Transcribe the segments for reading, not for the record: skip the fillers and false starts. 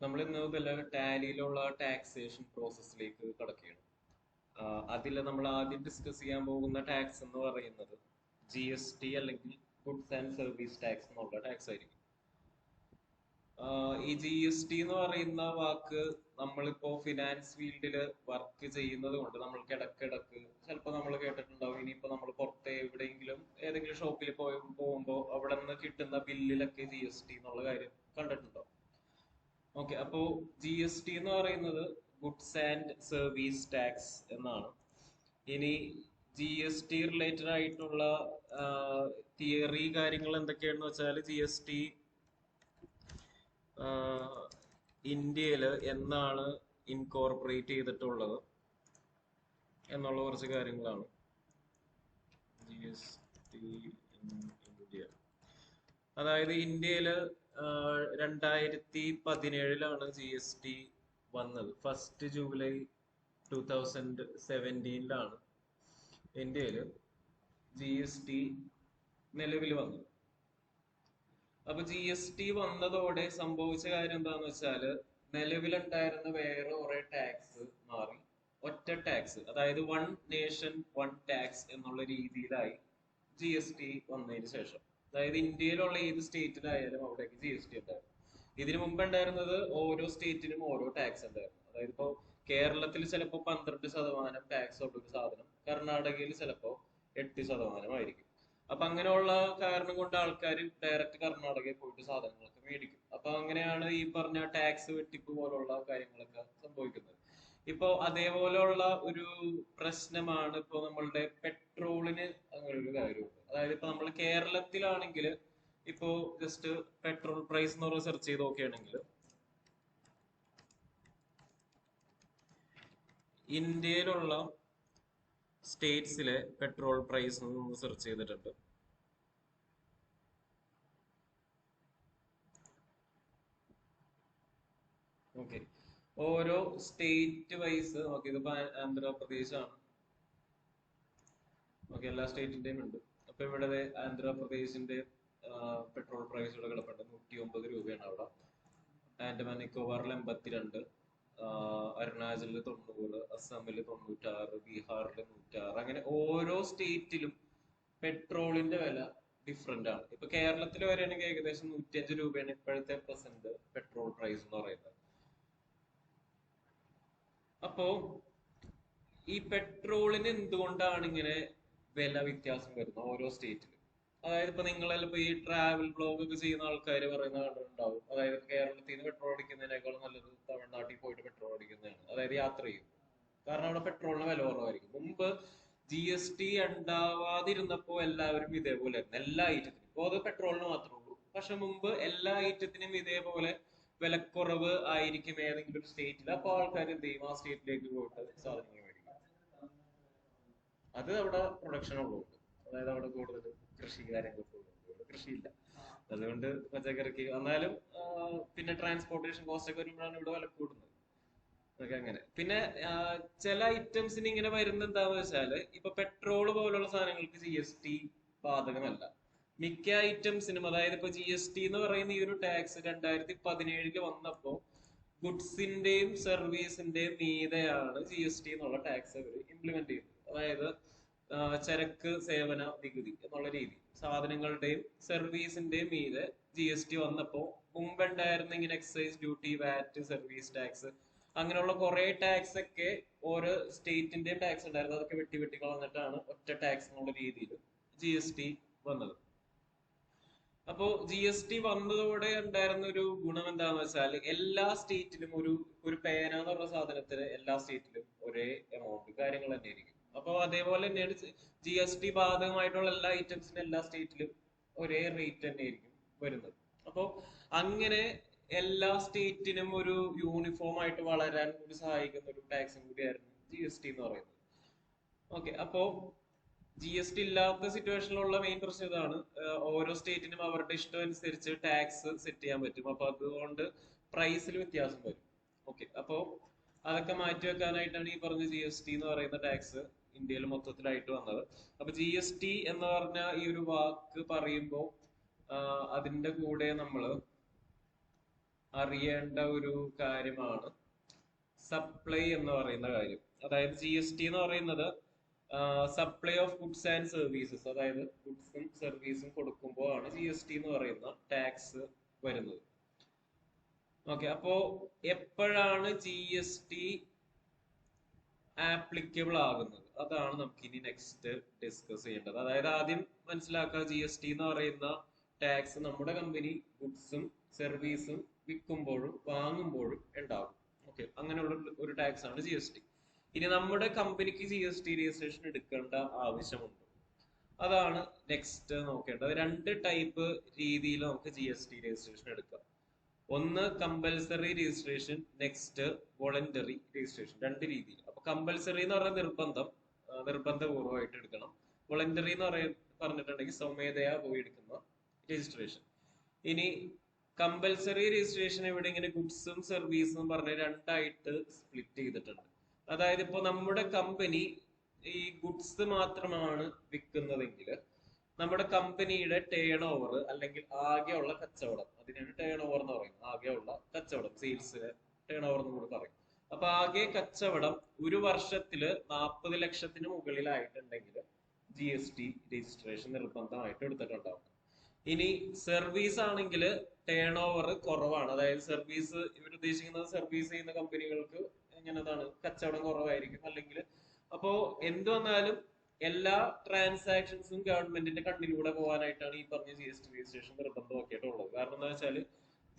നമ്മൾ ഇന്ന് മുതൽ ടാലിയിലുള്ള ടാക്സേഷൻ പ്രോസസ്സിലേക്ക് കടക്കുകയാണ്. അതിൽ നമ്മൾ ആദ്യം ഡിസ്കസ് ചെയ്യാൻ പോകുന്ന ടാക്സ് എന്ന് പറയുന്നത് GST അല്ലെങ്കിൽ ഗുഡ്സ് ആൻഡ് സർവീസ് ടാക്സ് എന്നുള്ള ടാക്സ് ആയിരിക്കും. ഈ GST എന്ന് പറയുന്ന വാക്ക് നമ്മളിപ്പോ ഫിനാൻസ് ഫീൽഡിൽ വർക്ക് ചെയ്യുന്നത് കൊണ്ട് നമ്മൾക്ക് ഇടക്കിടക്ക് ചിലപ്പോൾ നമ്മൾ കേട്ടിട്ടുണ്ടാവും. ഇനിയിപ്പോ നമ്മൾ പുറത്ത് എവിടെയെങ്കിലും ഏതെങ്കിലും ഷോപ്പിൽ പോകുമ്പോൾ അവിടെ നിന്ന് കിട്ടുന്ന ബില്ലിലൊക്കെ GST എന്നുള്ള കാര്യം കണ്ടിട്ടുണ്ടാവും. ഓക്കെ, അപ്പോ GST എന്ന് പറയുന്നത് ഗുഡ്സ് ആൻഡ് സർവീസ് ടാക്സ് എന്നാണ്. ഇനി GST റിലേറ്റഡ് ആയിട്ടുള്ള തിയറി കാര്യങ്ങൾ എന്തൊക്കെയാണെന്ന് വെച്ചാൽ GST ഇന്ത്യയിൽ എന്നാണ് ഇൻകോർപ്പറേറ്റ് ചെയ്തിട്ടുള്ളത് എന്നുള്ള കുറച്ച് കാര്യങ്ങളാണ്. GST ഇൻ ഇന്ത്യ, അതായത് ഇന്ത്യയില് 2017 GST വന്നത്. ഫസ്റ്റ് ജൂലൈ 2017 ഇന്ത്യയില് GST നിലവിൽ വന്നത്. അപ്പൊ GST വന്നതോടെ സംഭവിച്ച കാര്യം എന്താന്ന് വെച്ചാല് നിലവിലുണ്ടായിരുന്ന വേറെ കുറെ ടാക്സ് മാറി ഒറ്റ ടാക്സ്, അതായത് വൺ നേഷൻ വൺ ടാക്സ് എന്നുള്ള രീതിയിലായി GST വന്നതിന് ശേഷം. അതായത് ഇന്ത്യയിലുള്ള ഏത് സ്റ്റേറ്റിലായാലും അവിടേക്ക് GST ഉണ്ടായിരുന്നു. ഇതിനു മുമ്പ് ഉണ്ടായിരുന്നത് ഓരോ സ്റ്റേറ്റിനും ഓരോ ടാക്സ് ഉണ്ടായിരുന്നു. അതായത് ഇപ്പോ കേരളത്തിൽ ചിലപ്പോൾ 12% ടാക്സ് ഉള്ള ഒരു സാധനം കർണാടകയിൽ ചിലപ്പോൾ 8% അപ്പൊ അങ്ങനെയുള്ള കാരണം കൊണ്ട് ആൾക്കാർ ഡയറക്റ്റ് കർണാടകയിൽ പോയിട്ട് സാധനങ്ങളൊക്കെ മേടിക്കും. അപ്പൊ അങ്ങനെയാണ് ഈ പറഞ്ഞ ടാക്സ് വെട്ടിപ്പ് പോലുള്ള കാര്യങ്ങളൊക്കെ സംഭവിക്കുന്നത്. ഇപ്പോ അതേപോലെയുള്ള ഒരു പ്രശ്നമാണ് ഇപ്പൊ നമ്മളുടെ പെട്രോളിന് അങ്ങനെ ഒരു കാര്യമുണ്ട്. അതായത് ഇപ്പൊ നമ്മൾ കേരളത്തിലാണെങ്കിൽ ഇപ്പോ ജസ്റ്റ് പെട്രോൾ പ്രൈസ് എന്ന് പറഞ്ഞ് സെർച്ച് ചെയ്ത് നോക്കുകയാണെങ്കിൽ ഇന്ത്യയിലുള്ള സ്റ്റേറ്റ്സിലെ പെട്രോൾ പ്രൈസ് നമ്മൾ സെർച്ച് ചെയ്തിട്ടുണ്ട്. ഓക്കെ, ഓരോ സ്റ്റേറ്റ് വൈസ് നോക്കി. ഇതിപ്പോ ആന്ധ്രാപ്രദേശ് ആണ്. ഓക്കെ, എല്ലാ സ്റ്റേറ്റിന്റെയും ഉണ്ട്. അപ്പൊ ഇവിടെ ആന്ധ്രാപ്രദേശിന്റെ പെട്രോൾ പ്രൈസ് ഇവിടെ കിടപ്പുണ്ട്. 109 രൂപയാണ് അവിടെ. ആൻഡമാൻ നിക്കോബാറിൽ 82, അരുണാചലിൽ 90, അസമിൽ 96, ബീഹാറിൽ 106. അങ്ങനെ ഓരോ സ്റ്റേറ്റിലും പെട്രോളിന്റെ വില ഡിഫറെന്റ് ആണ്. ഇപ്പൊ കേരളത്തിൽ വരികയാണെങ്കിൽ ഏകദേശം 105 രൂപയാണ് ഇപ്പോഴത്തെ പ്രസന്റ് പെട്രോൾ പ്രൈസ് എന്ന് പറയുന്നത്. അപ്പോ ഈ പെട്രോളിന് എന്തുകൊണ്ടാണ് ഇങ്ങനെ വില വ്യത്യാസം വരുന്നത് ഓരോ സ്റ്റേറ്റിലും? അതായത് ഇപ്പൊ നിങ്ങളെല്ലാം ഇപ്പൊ ഈ ട്രാവൽ ബ്ലോഗ് ഒക്കെ ചെയ്യുന്ന ആൾക്കാർ പറയുന്ന കണ്ടിട്ടുണ്ടാവും. അതായത് കേരളത്തിൽ നിന്ന് പെട്രോൾ അടിക്കുന്നതിനേക്കാൾ നല്ലത് തമിഴ്നാട്ടിൽ പോയിട്ട് പെട്രോൾ അടിക്കുന്നതാണ്, അതായത് യാത്ര ചെയ്യും. കാരണം അവിടെ പെട്രോളിന് വില കുറവായിരിക്കും. മുമ്പ് GST ഉണ്ടാവാതിരുന്നപ്പോ എല്ലാവരും ഇതേപോലെ ആയിരുന്നു എല്ലാ ഐറ്റത്തിനും. ഇപ്പൊ അത് പെട്രോളിന് മാത്രമേ ഉള്ളൂ. പക്ഷെ മുമ്പ് എല്ലാ ഐറ്റത്തിനും ഇതേപോലെ വിലക്കുറവ് ആയിരിക്കും ഏതെങ്കിലും ഒരു സ്റ്റേറ്റിൽ. അപ്പൊ ആൾക്കാർ എന്ത് ചെയ്യും? ആ സ്റ്റേറ്റിലേക്ക് പോയിട്ട് സാധനങ്ങൾ മേടിക്കും. അത് അവിടെ പ്രൊഡക്ഷൻ ഉള്ളതുകൊണ്ട്, അതായത് അവിടെ കൂടുതൽ കൃഷി കാര്യങ്ങളൊക്കെ ഉള്ളതുകൊണ്ട്. ഇവിടെ കൃഷിയില്ല, അതുകൊണ്ട് പച്ചക്കറിക്ക് എന്നാലും പിന്നെ ട്രാൻസ്പോർട്ടേഷൻ കോസ്റ്റ് ഒക്കെ വരുമ്പോഴാണ് ഇവിടെ വില കൂടുന്നത്. അതൊക്കെ അങ്ങനെ. പിന്നെ ചില ഐറ്റംസിന് ഇങ്ങനെ വരുന്ന എന്താന്ന് വെച്ചാല് ഇപ്പൊ പെട്രോൾ പോലുള്ള സാധനങ്ങൾക്ക് GST ബാധകമല്ല. മിക്ക ഐറ്റംസിനും, അതായത് ഇപ്പൊ GST എന്ന് പറയുന്ന ഈ ഒരു ടാക്സ് 2017 വന്നപ്പോ ഗുഡ്സിന്റെയും സർവീസിന്റെയും മീതെയാണ് GST എന്നുള്ള ടാക്സ് അവർ ഇംപ്ലിമെന്റ് ചെയ്തത്. അതായത് ചരക്ക് സേവന നികുതി എന്നുള്ള രീതി സാധനങ്ങളുടെയും സർവീസിന്റെയും മീതെ GST വന്നപ്പോ മുമ്പുണ്ടായിരുന്ന ഇങ്ങനെ എക്സൈസ് ഡ്യൂട്ടി, വാറ്റ്, സർവീസ് ടാക്സ്, അങ്ങനെയുള്ള കുറെ ടാക്സ് ഒക്കെ ഓരോ സ്റ്റേറ്റിന്റെയും ടാക്സ് ഉണ്ടായിരുന്നു. അതൊക്കെ വെട്ടി വെട്ടി കളഞ്ഞിട്ടാണ് ഒറ്റ ടാക്സ് എന്നുള്ള രീതിയിൽ GST വന്നത്. അപ്പോ GST വന്നതോടെ ഉണ്ടായിരുന്ന ഒരു ഗുണം എന്താന്ന് വെച്ചാൽ എല്ലാ സ്റ്റേറ്റിലും ഒരു പേന എന്ന് പറഞ്ഞ സാധനത്തിന് എല്ലാ സ്റ്റേറ്റിലും ഒരേ എമൗണ്ട് കാര്യങ്ങൾ തന്നെ ആയിരിക്കും. അപ്പൊ അതേപോലെ തന്നെയാണ് GST ബാധകമായിട്ടുള്ള എല്ലാ ഐറ്റംസിനും എല്ലാ സ്റ്റേറ്റിലും ഒരേ റേറ്റ് തന്നെ ആയിരിക്കും വരുന്നത്. അപ്പോ അങ്ങനെ എല്ലാ സ്റ്റേറ്റിനും ഒരു യൂണിഫോം ആയിട്ട് വളരാൻ കൂടി സഹായിക്കുന്ന ഒരു ടാക്സും കൂടിയായിരുന്നു GST എന്ന് പറയുന്നത്. ഓക്കെ, അപ്പോ GST ഇല്ലാത്ത സിറ്റുവേഷനിലുള്ള മെയിൻ പ്രശ്നം ഇതാണ്. ഓരോ സ്റ്റേറ്റിനും അവരുടെ ഇഷ്ടം അനുസരിച്ച് ടാക്സ് സെറ്റ് ചെയ്യാൻ പറ്റും. അപ്പൊ അതുകൊണ്ട് പ്രൈസിൽ വ്യത്യാസം വരും. ഓക്കെ, അപ്പോ അതൊക്കെ മാറ്റി വെക്കാനായിട്ടാണ് ഈ പറഞ്ഞ GST എന്ന് പറയുന്ന ടാക്സ് ഇന്ത്യയിൽ മൊത്തത്തിലായിട്ട് വന്നത്. അപ്പൊ GST എന്ന് പറഞ്ഞ ഈ ഒരു വാക്ക് പറയുമ്പോൾ അതിന്റെ കൂടെ നമ്മള് അറിയേണ്ട ഒരു കാര്യമാണ് സപ്ലൈ എന്ന് പറയുന്ന കാര്യം. അതായത് GST എന്ന് പറയുന്നത് supply of goods and services, അതായത് ഗുഡ്സും സർവീസും കൊടുക്കുമ്പോൾ ആണ് GST എന്ന് പറയുന്ന ടാക്സ് വരുന്നത്. ഓക്കെ, അപ്പോ എപ്പോഴാണ് GST ആപ്ലിക്കബിൾ ആകുന്നത്, അതാണ് നമുക്ക് ഇനി നെക്സ്റ്റ് ഡിസ്കസ് ചെയ്യേണ്ടത്. അതായത് ആദ്യം മനസ്സിലാക്കുക, GST എന്ന് പറയുന്ന ടാക്സ് നമ്മുടെ കമ്പനി ഗുഡ്സും സർവീസും വിൽക്കുമ്പോഴും വാങ്ങുമ്പോഴും ഉണ്ടാകും. ഓക്കെ, അങ്ങനെയുള്ള ഒരു ടാക്സ് ആണ് GST. ഇനി നമ്മുടെ കമ്പനിക്ക് GST രജിസ്ട്രേഷൻ എടുക്കേണ്ട ആവശ്യമുണ്ട്, അതാണ് നെക്സ്റ്റ് നോക്കേണ്ടത്. രണ്ട് ടൈപ്പ് രീതിയിൽ നമുക്ക് GST രജിസ്ട്രേഷൻ എടുക്കാം. ഒന്ന് compulsory registration, next voluntary registration. രണ്ട് രീതിയിൽ. അപ്പൊ കമ്പൽസറി എന്ന് പറഞ്ഞാൽ നിർബന്ധപൂർവ്വമായിട്ട് എടുക്കണം. വോളണ്ടറി എന്ന് പറഞ്ഞിട്ടുണ്ടെങ്കിൽ സ്വമേധയാ പോയി എടുക്കുന്ന രജിസ്ട്രേഷൻ. ഇനി കമ്പൽസറി രജിസ്ട്രേഷൻ ഇവിടെ ഇങ്ങനെ ഗുഡ്സും സർവീസും പറഞ്ഞ് രണ്ടായിട്ട് സ്പ്ലിറ്റ് ചെയ്തിട്ടുണ്ട്. അതായത് ഇപ്പൊ നമ്മുടെ കമ്പനി ഈ ഗുഡ്സ് മാത്രമാണ് വിൽക്കുന്നതെങ്കിൽ നമ്മുടെ കമ്പനിയുടെ ടേൺ ഓവർ അല്ലെങ്കിൽ ആകെയുള്ള കച്ചവടം, അതിനാണ് ടേൺ ഓവർ എന്ന് പറയുന്നത്. ആകെയുള്ള കച്ചവടം, സെയിൽസ് ടേൺ ഓവർ എന്ന് കൂടെ പറയും. അപ്പൊ ആകെ കച്ചവടം ഒരു വർഷത്തില് 40 ലക്ഷത്തിന് മുകളിലായിട്ടുണ്ടെങ്കിൽ GST രജിസ്ട്രേഷൻ നിർബന്ധമായിട്ട് എടുത്തിട്ടുണ്ടാവും. ഇനി സർവീസ് ആണെങ്കിൽ ടേൺ ഓവർ കുറവാണ്, അതായത് സർവീസ് ഇവർ ഉദ്ദേശിക്കുന്നത് സർവീസ് ചെയ്യുന്ന കമ്പനികൾക്ക് ഇങ്ങനെതാണ് കച്ചവടം കുറവായിരിക്കും. അല്ലെങ്കിൽ അപ്പോ എന്ത് വന്നാലും എല്ലാ ട്രാൻസാക്ഷൻസും ഗവൺമെന്റിന്റെ കണ്ണിലൂടെ പോകാനായിട്ടാണ് ഈ പറഞ്ഞ GST രജിസ്ട്രേഷൻ നിർബന്ധമാക്കിയിട്ടുള്ളത്. കാരണം എന്താ വെച്ചാൽ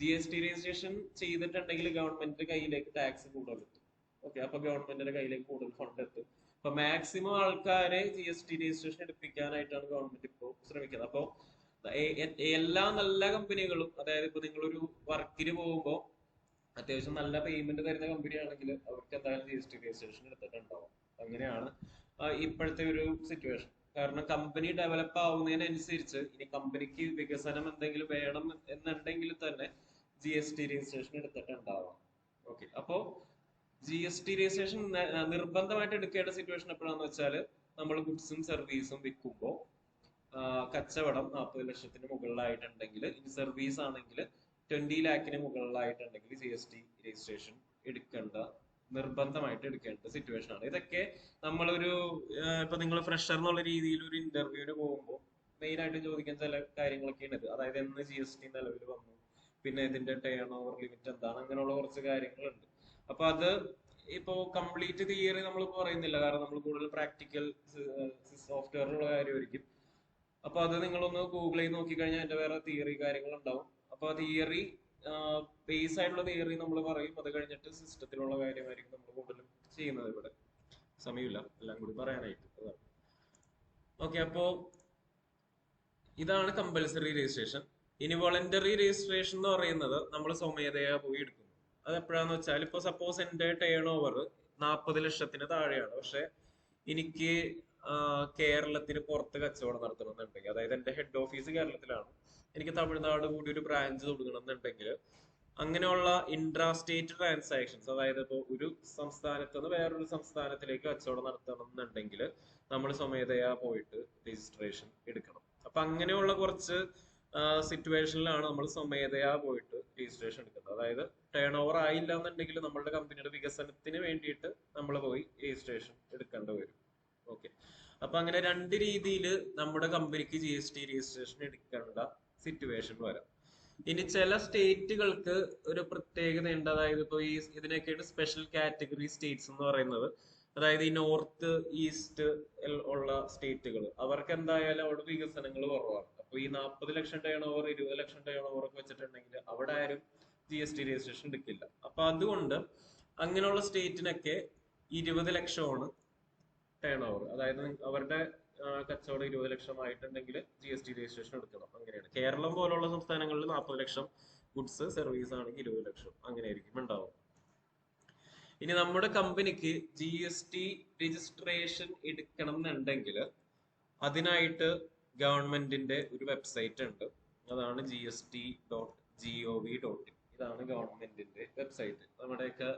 GST രജിസ്ട്രേഷൻ ചെയ്തിട്ടുണ്ടെങ്കിൽ ഗവൺമെന്റിന്റെ കയ്യിലേക്ക് ടാക്സ് കൂടുതൽ എത്തും. ഓക്കെ, അപ്പൊ ഗവൺമെന്റിന്റെ കയ്യിലേക്ക് കൂടുതൽ ഫണ്ട് എത്തും. അപ്പൊ മാക്സിമം ആൾക്കാരെ GST രജിസ്ട്രേഷൻ എടുപ്പിക്കാനായിട്ടാണ് ഗവൺമെന്റ് ഇപ്പോൾ ശ്രമിക്കുന്നത്. അപ്പോ എല്ലാ നല്ല കമ്പനികളും, അതായത് ഇപ്പൊ നിങ്ങളൊരു വർക്കിന് പോകുമ്പോൾ അത്യാവശ്യം നല്ല പേയ്മെന്റ് തരുന്ന കമ്പനി ആണെങ്കിൽ അവർക്ക് എന്തായാലും GST രജിസ്ട്രേഷൻ എടുത്തിട്ടുണ്ടാവും. അങ്ങനെയാണ് ഇപ്പോഴത്തെ ഒരു സിറ്റുവേഷൻ. കാരണം കമ്പനി ഡെവലപ്പ് ആവുന്നതിനനുസരിച്ച് ഇനി കമ്പനിക്ക് വികസനം എന്തെങ്കിലും വേണം എന്നുണ്ടെങ്കിൽ തന്നെ GST രജിസ്ട്രേഷൻ എടുത്തിട്ടുണ്ടാവാം. ഓക്കെ, അപ്പോ GST രജിസ്ട്രേഷൻ നിർബന്ധമായിട്ട് എടുക്കേണ്ട സിറ്റുവേഷൻ എപ്പോഴാന്ന് വെച്ചാൽ നമ്മൾ ഗുഡ്സും സർവീസും വിൽക്കുമ്പോൾ കച്ചവടം 40 ലക്ഷത്തിന് മുകളിലായിട്ടുണ്ടെങ്കിൽ, ഇനി സർവീസ് ആണെങ്കിൽ 20 ലാഖിന് മുകളിലായിട്ടുണ്ടെങ്കിൽ GST രജിസ്ട്രേഷൻ നിർബന്ധമായിട്ട് എടുക്കേണ്ട സിറ്റുവേഷൻ ആണ്. ഇതൊക്കെ നമ്മളൊരു ഇപ്പൊ നിങ്ങൾ ഫ്രഷർ എന്നുള്ള രീതിയിൽ ഒരു ഇന്റർവ്യൂവിന് പോകുമ്പോൾ മെയിൻ ആയിട്ട് ചോദിക്കുന്ന ചില കാര്യങ്ങളൊക്കെയാണ് ഇത്. അതായത് എന്ന് GST നിലവിൽ വന്നു, പിന്നെ ഇതിന്റെ ടേൺ ഓവർ ലിമിറ്റ് എന്താണ്, അങ്ങനെയുള്ള കുറച്ച് കാര്യങ്ങളുണ്ട്. അപ്പൊ അത് ഇപ്പോ കംപ്ലീറ്റ് തിയറി നമ്മൾ പറയുന്നില്ല, കാരണം നമ്മൾ കൂടുതൽ പ്രാക്ടിക്കൽ സോഫ്റ്റ്വെയറിലുള്ള കാര്യമായിരിക്കും. അപ്പൊ അത് നിങ്ങളൊന്ന് ഗൂഗിൾ ചെയ്ത് നോക്കിക്കഴിഞ്ഞാൽ അതിന്റെ വേറെ തിയറി കാര്യങ്ങൾ ഉണ്ടാവും. അപ്പൊ ആ തിയറി ബേസ് ആയിട്ടുള്ള തിയറി നമ്മൾ പറയും, അത് കഴിഞ്ഞിട്ട് സിസ്റ്റത്തിലുള്ള കാര്യമായിരിക്കും നമ്മൾ കൂടുതലും ചെയ്യുന്നത്. ഇവിടെ സമയമില്ല എല്ലാം കൂടി പറയാനായിട്ട്. ഓക്കെ, അപ്പോ ഇതാണ് കമ്പൽസറി രജിസ്ട്രേഷൻ. ഇനി വോളണ്ടറി രജിസ്ട്രേഷൻ എന്ന് പറയുന്നത് നമ്മൾ സ്വമേധയാ പോയി എടുക്കുന്നു. അത് എപ്പോഴാന്ന് വെച്ചാൽ ഇപ്പൊ സപ്പോസ് എന്റെ ടേൺ ഓവർ 40 ലക്ഷത്തിന് താഴെയാണ്, പക്ഷെ എനിക്ക് കേരളത്തിന് പുറത്ത് കച്ചവടം നടത്തണമെന്നുണ്ടെങ്കിൽ, അതായത് എന്റെ ഹെഡ് ഓഫീസ് കേരളത്തിലാണ്, എനിക്ക് തമിഴ്നാട് കൂടി ഒരു ബ്രാഞ്ച് തുടങ്ങണം എന്നുണ്ടെങ്കിൽ, അങ്ങനെയുള്ള ഇൻട്രാ സ്റ്റേറ്റ് ട്രാൻസാക്ഷൻസ്, അതായത് ഇപ്പോൾ ഒരു സംസ്ഥാനത്ത് നിന്ന് വേറൊരു സംസ്ഥാനത്തിലേക്ക് കച്ചവടം നടത്തണം എന്നുണ്ടെങ്കിൽ നമ്മൾ സ്വമേധയാ പോയിട്ട് രജിസ്ട്രേഷൻ എടുക്കണം. അപ്പൊ അങ്ങനെയുള്ള കുറച്ച് സിറ്റുവേഷനിലാണ് നമ്മൾ സ്വമേധയാ പോയിട്ട് രജിസ്ട്രേഷൻ എടുക്കുന്നത്. അതായത് ടേൺ ഓവർ ആയില്ല എന്നുണ്ടെങ്കിൽ നമ്മളുടെ കമ്പനിയുടെ വികസനത്തിന് വേണ്ടിയിട്ട് നമ്മൾ പോയി രജിസ്ട്രേഷൻ എടുക്കേണ്ടി വരും. ഓക്കെ, അപ്പൊ അങ്ങനെ രണ്ട് രീതിയിൽ നമ്മുടെ കമ്പനിക്ക് GST രജിസ്ട്രേഷൻ എടുക്കേണ്ട സിറ്റുവേഷൻ വരാം. ഇനി ചില സ്റ്റേറ്റുകൾക്ക് ഒരു പ്രത്യേകത ഉണ്ട്. അതായത് ഇപ്പൊ ഈ ഇതിനൊക്കെയാണ് സ്പെഷ്യൽ കാറ്റഗറി സ്റ്റേറ്റ്സ് എന്ന് പറയുന്നത്. അതായത് ഈ നോർത്ത് ഈസ്റ്റ് ഉള്ള സ്റ്റേറ്റുകൾ, അവർക്ക് എന്തായാലും അവിടെ വികസനങ്ങൾ കുറവാണ്. അപ്പൊ ഈ 40 ലക്ഷം ടേൺ ഓവർ 20 ലക്ഷം ടേൺ ഓവർ ഒക്കെ വെച്ചിട്ടുണ്ടെങ്കിൽ അവിടെ ആരും GST രജിസ്ട്രേഷൻ എടുക്കില്ല. അപ്പൊ അതുകൊണ്ട് അങ്ങനെയുള്ള സ്റ്റേറ്റിനൊക്കെ 20 ലക്ഷമാണ് ടേൺ ഓവർ. അതായത് അവരുടെ കച്ചവടം 20 ലക്ഷം ആയിട്ടുണ്ടെങ്കിൽ GST രജിസ്ട്രേഷൻ എടുക്കണം. അങ്ങനെയാണ്. കേരളം പോലുള്ള സംസ്ഥാനങ്ങളിൽ 40 ലക്ഷം ഗുഡ്സ് സർവീസ് ആണെങ്കിൽ 20 ലക്ഷം അങ്ങനെയായിരിക്കും ഉണ്ടാവും. ഇനി നമ്മുടെ കമ്പനിക്ക് GST രജിസ്ട്രേഷൻ എടുക്കണം എന്നുണ്ടെങ്കിൽ അതിനായിട്ട് ഗവൺമെന്റിന്റെ ഒരു വെബ്സൈറ്റ് ഉണ്ട്. അതാണ് gst.gov.in. ഇതാണ് ഗവൺമെന്റിന്റെ വെബ്സൈറ്റ്. നമ്മുടെയൊക്കെ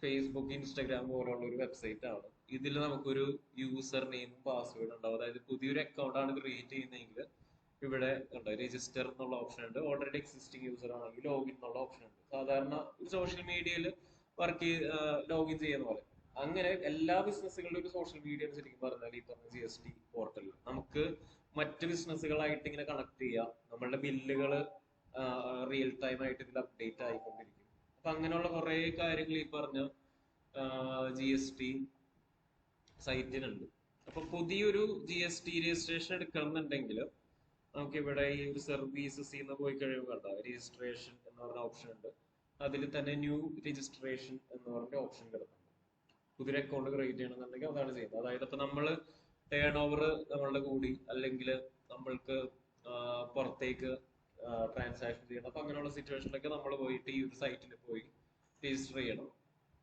ഫേസ്ബുക്ക്, ഇൻസ്റ്റാഗ്രാം പോലുള്ള ഒരു വെബ്സൈറ്റ് ആണ്. ഇതിൽ നമുക്കൊരു യൂസർ നെയിമും പാസ്വേഡ് ഉണ്ടാവും. അതായത് പുതിയൊരു അക്കൗണ്ട് ആണ് ക്രിയേറ്റ് ചെയ്യുന്നതെങ്കിൽ ഇവിടെ ഉണ്ട് രജിസ്റ്റർ എന്നുള്ള ഓപ്ഷൻ ഉണ്ട്. ഓൾറെഡി എക്സിസ്റ്റിംഗ് യൂസർ ആണെങ്കിൽ ലോഗിൻ എന്നുള്ള ഓപ്ഷൻ ഉണ്ട്. സാധാരണ ഒരു സോഷ്യൽ മീഡിയയിൽ വർക്ക് ലോഗിൻ ചെയ്യുന്ന പോലെ. അങ്ങനെ എല്ലാ ബിസിനസ്സുകളുടെ ഒരു സോഷ്യൽ മീഡിയ ശരിക്കും പറഞ്ഞാൽ ഈ പറഞ്ഞ GST പോർട്ടലിൽ നമുക്ക് മറ്റ് ബിസിനസ്സുകളായിട്ട് ഇങ്ങനെ കണക്ട് ചെയ്യാം. നമ്മളുടെ ബില്ലുകൾ റിയൽ ടൈം ആയിട്ട് ഇതിൽ അപ്ഡേറ്റ് ആയിക്കൊണ്ടിരിക്കും. അപ്പൊ അങ്ങനെയുള്ള കുറെ കാര്യങ്ങൾ ഈ പറഞ്ഞ GST സൈറ്റിനുണ്ട്. അപ്പൊ പുതിയൊരു GST രജിസ്ട്രേഷൻ എടുക്കണമെന്നുണ്ടെങ്കിൽ നമുക്ക് ഇവിടെ ഈ ഒരു സർവീസസ് എന്ന് പോയി കഴിയുമ്പോൾ കണ്ടോ രജിസ്ട്രേഷൻ എന്ന് പറഞ്ഞ ഓപ്ഷൻ ഉണ്ട്. അതിൽ തന്നെ ന്യൂ രജിസ്ട്രേഷൻ എന്ന് പറഞ്ഞ ഓപ്ഷൻ കിടക്കുന്നുണ്ട്. പുതിയ അക്കൗണ്ട് ക്രിയേറ്റ് ചെയ്യണമെന്നുണ്ടെങ്കിൽ അതാണ് ചെയ്യുന്നത്. അതായത് ഇപ്പൊ നമ്മള് ടേൺ ഓവർ നമ്മളുടെ കൂടി അല്ലെങ്കിൽ നമ്മൾക്ക് പുറത്തേക്ക് ട്രാൻസാക്ഷൻ ചെയ്യണം. അപ്പൊ അങ്ങനെയുള്ള സിറ്റുവേഷനിലൊക്കെ നമ്മൾ പോയിട്ട് ഈ ഒരു സൈറ്റിൽ പോയി രജിസ്റ്റർ ചെയ്യണം.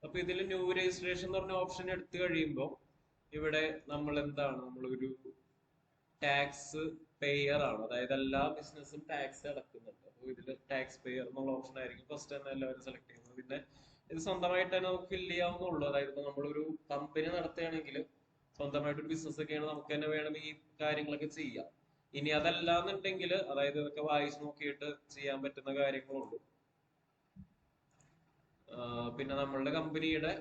അപ്പൊ ഇതിൽ ന്യൂ രജിസ്ട്രേഷൻ എന്ന് പറഞ്ഞ ഓപ്ഷൻ എടുത്തു കഴിയുമ്പോൾ ഇവിടെ നമ്മൾ എന്താണ് നമ്മളൊരു ടാക്സ് പെയർ ആണ്. അതായത് എല്ലാ ബിസിനസ്സും ടാക്സ് അടക്കുന്നുണ്ട്. അപ്പോൾ ഇതിൽ ടാക്സ് പെയർ എന്നുള്ള ഓപ്ഷൻ ആയിരിക്കും ഫസ്റ്റ് തന്നെ എല്ലാവരും സെലക്ട് ചെയ്യുന്നത്. പിന്നെ ഇത് സ്വന്തമായിട്ട് തന്നെ നമുക്ക് ഫില്ല് ചെയ്യാവുന്നുള്ളൂ. അതായത് ഇപ്പൊ നമ്മളൊരു കമ്പനി നടത്തുകയാണെങ്കിൽ സ്വന്തമായിട്ടൊരു ബിസിനസ് ഒക്കെയാണ് നമുക്ക് തന്നെ വേണം ഈ കാര്യങ്ങളൊക്കെ ചെയ്യാം. ഇനി അതല്ലാന്നുണ്ടെങ്കിൽ അതായത് ഇതൊക്കെ വായിച്ച് നോക്കിയിട്ട് ചെയ്യാൻ പറ്റുന്ന കാര്യങ്ങളുള്ളൂ. പിന്നെ നമ്മളുടെ കമ്പനിയുടെ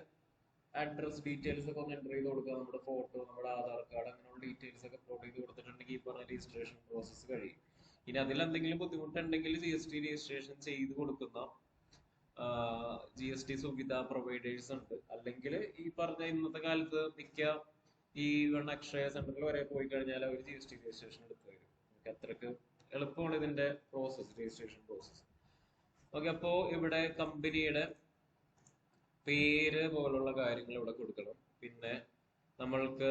അഡ്രസ് ഡീറ്റെയിൽസ് ഒക്കെ ഒന്ന് എൻ്റർ ചെയ്ത് കൊടുക്കുക. നമ്മുടെ ഫോട്ടോ, നമ്മുടെ ആധാർ കാർഡ്, അങ്ങനെയുള്ള ഡീറ്റെയിൽസ് ഒക്കെ അപ്ലോഡ് ചെയ്ത് കൊടുത്തിട്ടുണ്ടെങ്കിൽ ഈ പറഞ്ഞ രജിസ്ട്രേഷൻ പ്രോസസ്സ് കഴിയും. ഇനി അതിലെന്തെങ്കിലും ബുദ്ധിമുട്ടുണ്ടെങ്കിൽ GST രജിസ്ട്രേഷൻ ചെയ്ത് കൊടുക്കുന്ന GST സുവിധ പ്രൊവൈഡേഴ്സ് ഉണ്ട്. അല്ലെങ്കിൽ ഈ പറഞ്ഞ ഇന്നത്തെ കാലത്ത് മിക്ക ഈ അക്ഷയ സെന്ററിൽ വരെ പോയി കഴിഞ്ഞാൽ അവർ GST രജിസ്ട്രേഷൻ എടുത്തു തരും. അത്രക്ക് എളുപ്പമാണ് ഇതിന്റെ പ്രോസസ്, രജിസ്ട്രേഷൻ പ്രോസസ്. ഓക്കെ, അപ്പോ ഇവിടെ കമ്പനിയുടെ പേര് പോലുള്ള കാര്യങ്ങൾ ഇവിടെ കൊടുക്കണം. പിന്നെ നമ്മൾക്ക്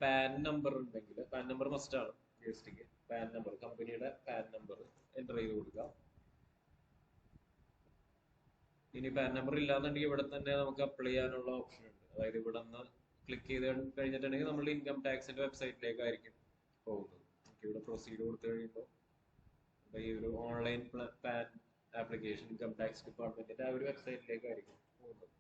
പാൻ നമ്പർ ഉണ്ടെങ്കിൽ പാൻ നമ്പർ മസ്റ്റ് ആണ് GSTക്ക്. പാൻ നമ്പർ, കമ്പനിയുടെ പാൻ നമ്പർ എൻ്റർ ചെയ്ത് കൊടുക്കാം. ഇനി പാൻ നമ്പർ ഇല്ലാന്നുണ്ടെങ്കിൽ ഇവിടെ തന്നെ നമുക്ക് അപ്ലൈ ചെയ്യാനുള്ള ഓപ്ഷൻ ഉണ്ട്. അതായത് ഇവിടെ നിന്ന് ക്ലിക്ക് ചെയ്ത് കഴിഞ്ഞിട്ടുണ്ടെങ്കിൽ നമ്മൾ ഇൻകം ടാക്സിന്റെ വെബ്സൈറ്റിലേക്കായിരിക്കും പോകുന്നത്. ഇവിടെ പ്രൊസീഡ് കൊടുത്തു കഴിയുമ്പോൾ ഈ ഒരു online PAN application income tax ഡിപ്പാർട്ട്മെന്റിന്റെ ആ ഒരു വെബ്സൈറ്റിലേക്കായിരിക്കും പോകുന്നത്.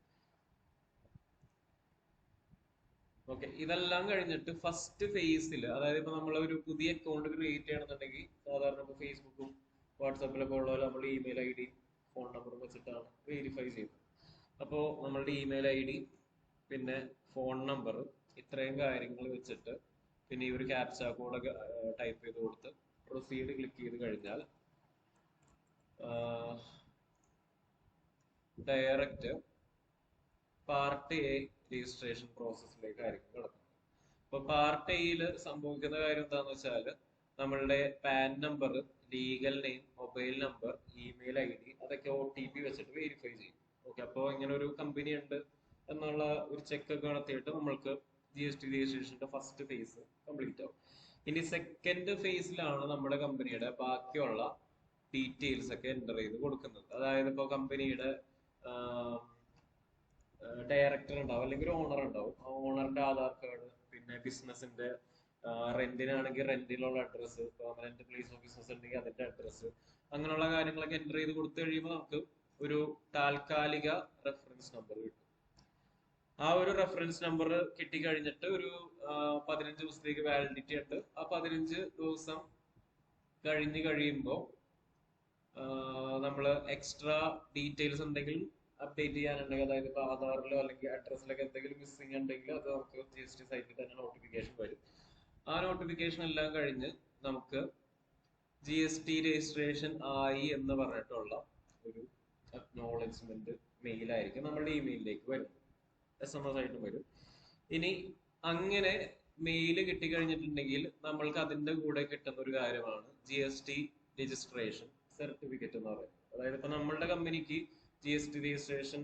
ഓക്കെ, ഇതെല്ലാം കഴിഞ്ഞിട്ട് ഫസ്റ്റ് ഫേസിൽ, അതായത് ഇപ്പൊ നമ്മൾ ഒരു പുതിയ അക്കൗണ്ട് ക്രിയേറ്റ് ചെയ്യണമെന്നുണ്ടെങ്കിൽ സാധാരണ ഇപ്പോൾ ഫേസ്ബുക്കും വാട്സാപ്പിലൊക്കെ ഉള്ള നമ്മൾ ഇമെയിൽ ID ഫോൺ നമ്പറും വെച്ചിട്ടാണ് വെരിഫൈ ചെയ്യുന്നത്. അപ്പോൾ നമ്മളുടെ ഇമെയിൽ ID പിന്നെ ഫോൺ നമ്പർ ഇത്രയും കാര്യങ്ങൾ വെച്ചിട്ട് പിന്നെ ഈ ഒരു ക്യാപ്ച കോഡൊക്കെ ടൈപ്പ് ചെയ്ത് കൊടുത്ത് പ്രൊസീഡ് ക്ലിക്ക് ചെയ്ത് കഴിഞ്ഞാൽ ഡയറക്റ്റ് പാർട്ട് എ രജിസ്ട്രേഷൻ പ്രോസസ്സിലേക്കായിരിക്കും കിടക്കുന്നത്. അപ്പൊ പാർട്ട് എയിൽ സംഭവിക്കുന്ന കാര്യം എന്താന്ന് വെച്ചാൽ നമ്മളുടെ pan number, legal name, mobile number, email ID അതൊക്കെ OTP വെച്ചിട്ട് വെരിഫൈ ചെയ്യും. ഓക്കെ, അപ്പോൾ ഇങ്ങനെ ഒരു കമ്പനി ഉണ്ട് എന്നുള്ള ഒരു ചെക്ക് ഒക്കെ നടത്തിയിട്ട് നമ്മൾക്ക് GST രജിസ്ട്രേഷന്റെ ഫസ്റ്റ് ഫേസ് കംപ്ലീറ്റ് ആവും. ഇനി സെക്കൻഡ് ഫേസിലാണ് നമ്മുടെ കമ്പനിയുടെ ബാക്കിയുള്ള ഡീറ്റെയിൽസ് ഒക്കെ എൻ്റർ ചെയ്ത് കൊടുക്കുന്നത്. അതായത് ഇപ്പോൾ കമ്പനിയുടെ ഡയറക്ടർ ഉണ്ടാവും അല്ലെങ്കിൽ ഒരു ഓണർ ഉണ്ടാവും. ആ ഓണറിന്റെ ആധാർ കാർഡ്, പിന്നെ ബിസിനസിന്റെ റെന്റിനാണെങ്കിൽ റെന്റിലുള്ള address, permanent place of business ഉണ്ടെങ്കിൽ അതിന്റെ അഡ്രസ്സ്, അങ്ങനെയുള്ള കാര്യങ്ങളൊക്കെ എൻ്റർ ചെയ്ത് കൊടുത്തു കഴിയുമ്പോൾ നമുക്ക് ഒരു താൽക്കാലിക റെഫറൻസ് നമ്പർ കിട്ടും. ആ ഒരു റെഫറൻസ് നമ്പർ കിട്ടിക്കഴിഞ്ഞിട്ട് ഒരു 15 ദിവസത്തേക്ക് വാലിഡിറ്റി ഉണ്ട്. ആ 15 ദിവസം കഴിഞ്ഞ് കഴിയുമ്പോൾ നമ്മൾ എക്സ്ട്രാ ഡീറ്റെയിൽസ് എന്തെങ്കിലും അപ്ഡേറ്റ് ചെയ്യാനുണ്ടെങ്കിൽ, അതായത് ഇപ്പോൾ ആധാറിലോ അല്ലെങ്കിൽ അഡ്രസ്സിലൊക്കെ എന്തെങ്കിലും മിസ്സിംഗ് ഉണ്ടെങ്കിൽ അത് നമുക്ക് GST സൈറ്റിൽ തന്നെ നോട്ടിഫിക്കേഷൻ വരും. ആ നോട്ടിഫിക്കേഷൻ എല്ലാം കഴിഞ്ഞ് നമുക്ക് GST രജിസ്ട്രേഷൻ ആയി എന്ന് പറഞ്ഞിട്ടുള്ള ഒരു അക്നോളജ്മെന്റ് മെയിലായിരിക്കും നമ്മുടെ ഇമെയിലിലേക്ക് വരും. SMS ആയിട്ടും വരും. ഇനി അങ്ങനെ മെയിൽ കിട്ടിക്കഴിഞ്ഞിട്ടുണ്ടെങ്കിൽ നമ്മൾക്ക് അതിന്റെ കൂടെ കിട്ടുന്ന ഒരു കാര്യമാണ് GST രജിസ്ട്രേഷൻ സർട്ടിഫിക്കറ്റ് എന്ന് പറയുന്നത്. അതായത് ഇപ്പൊ നമ്മളുടെ കമ്പനിക്ക് GST രജിസ്ട്രേഷൻ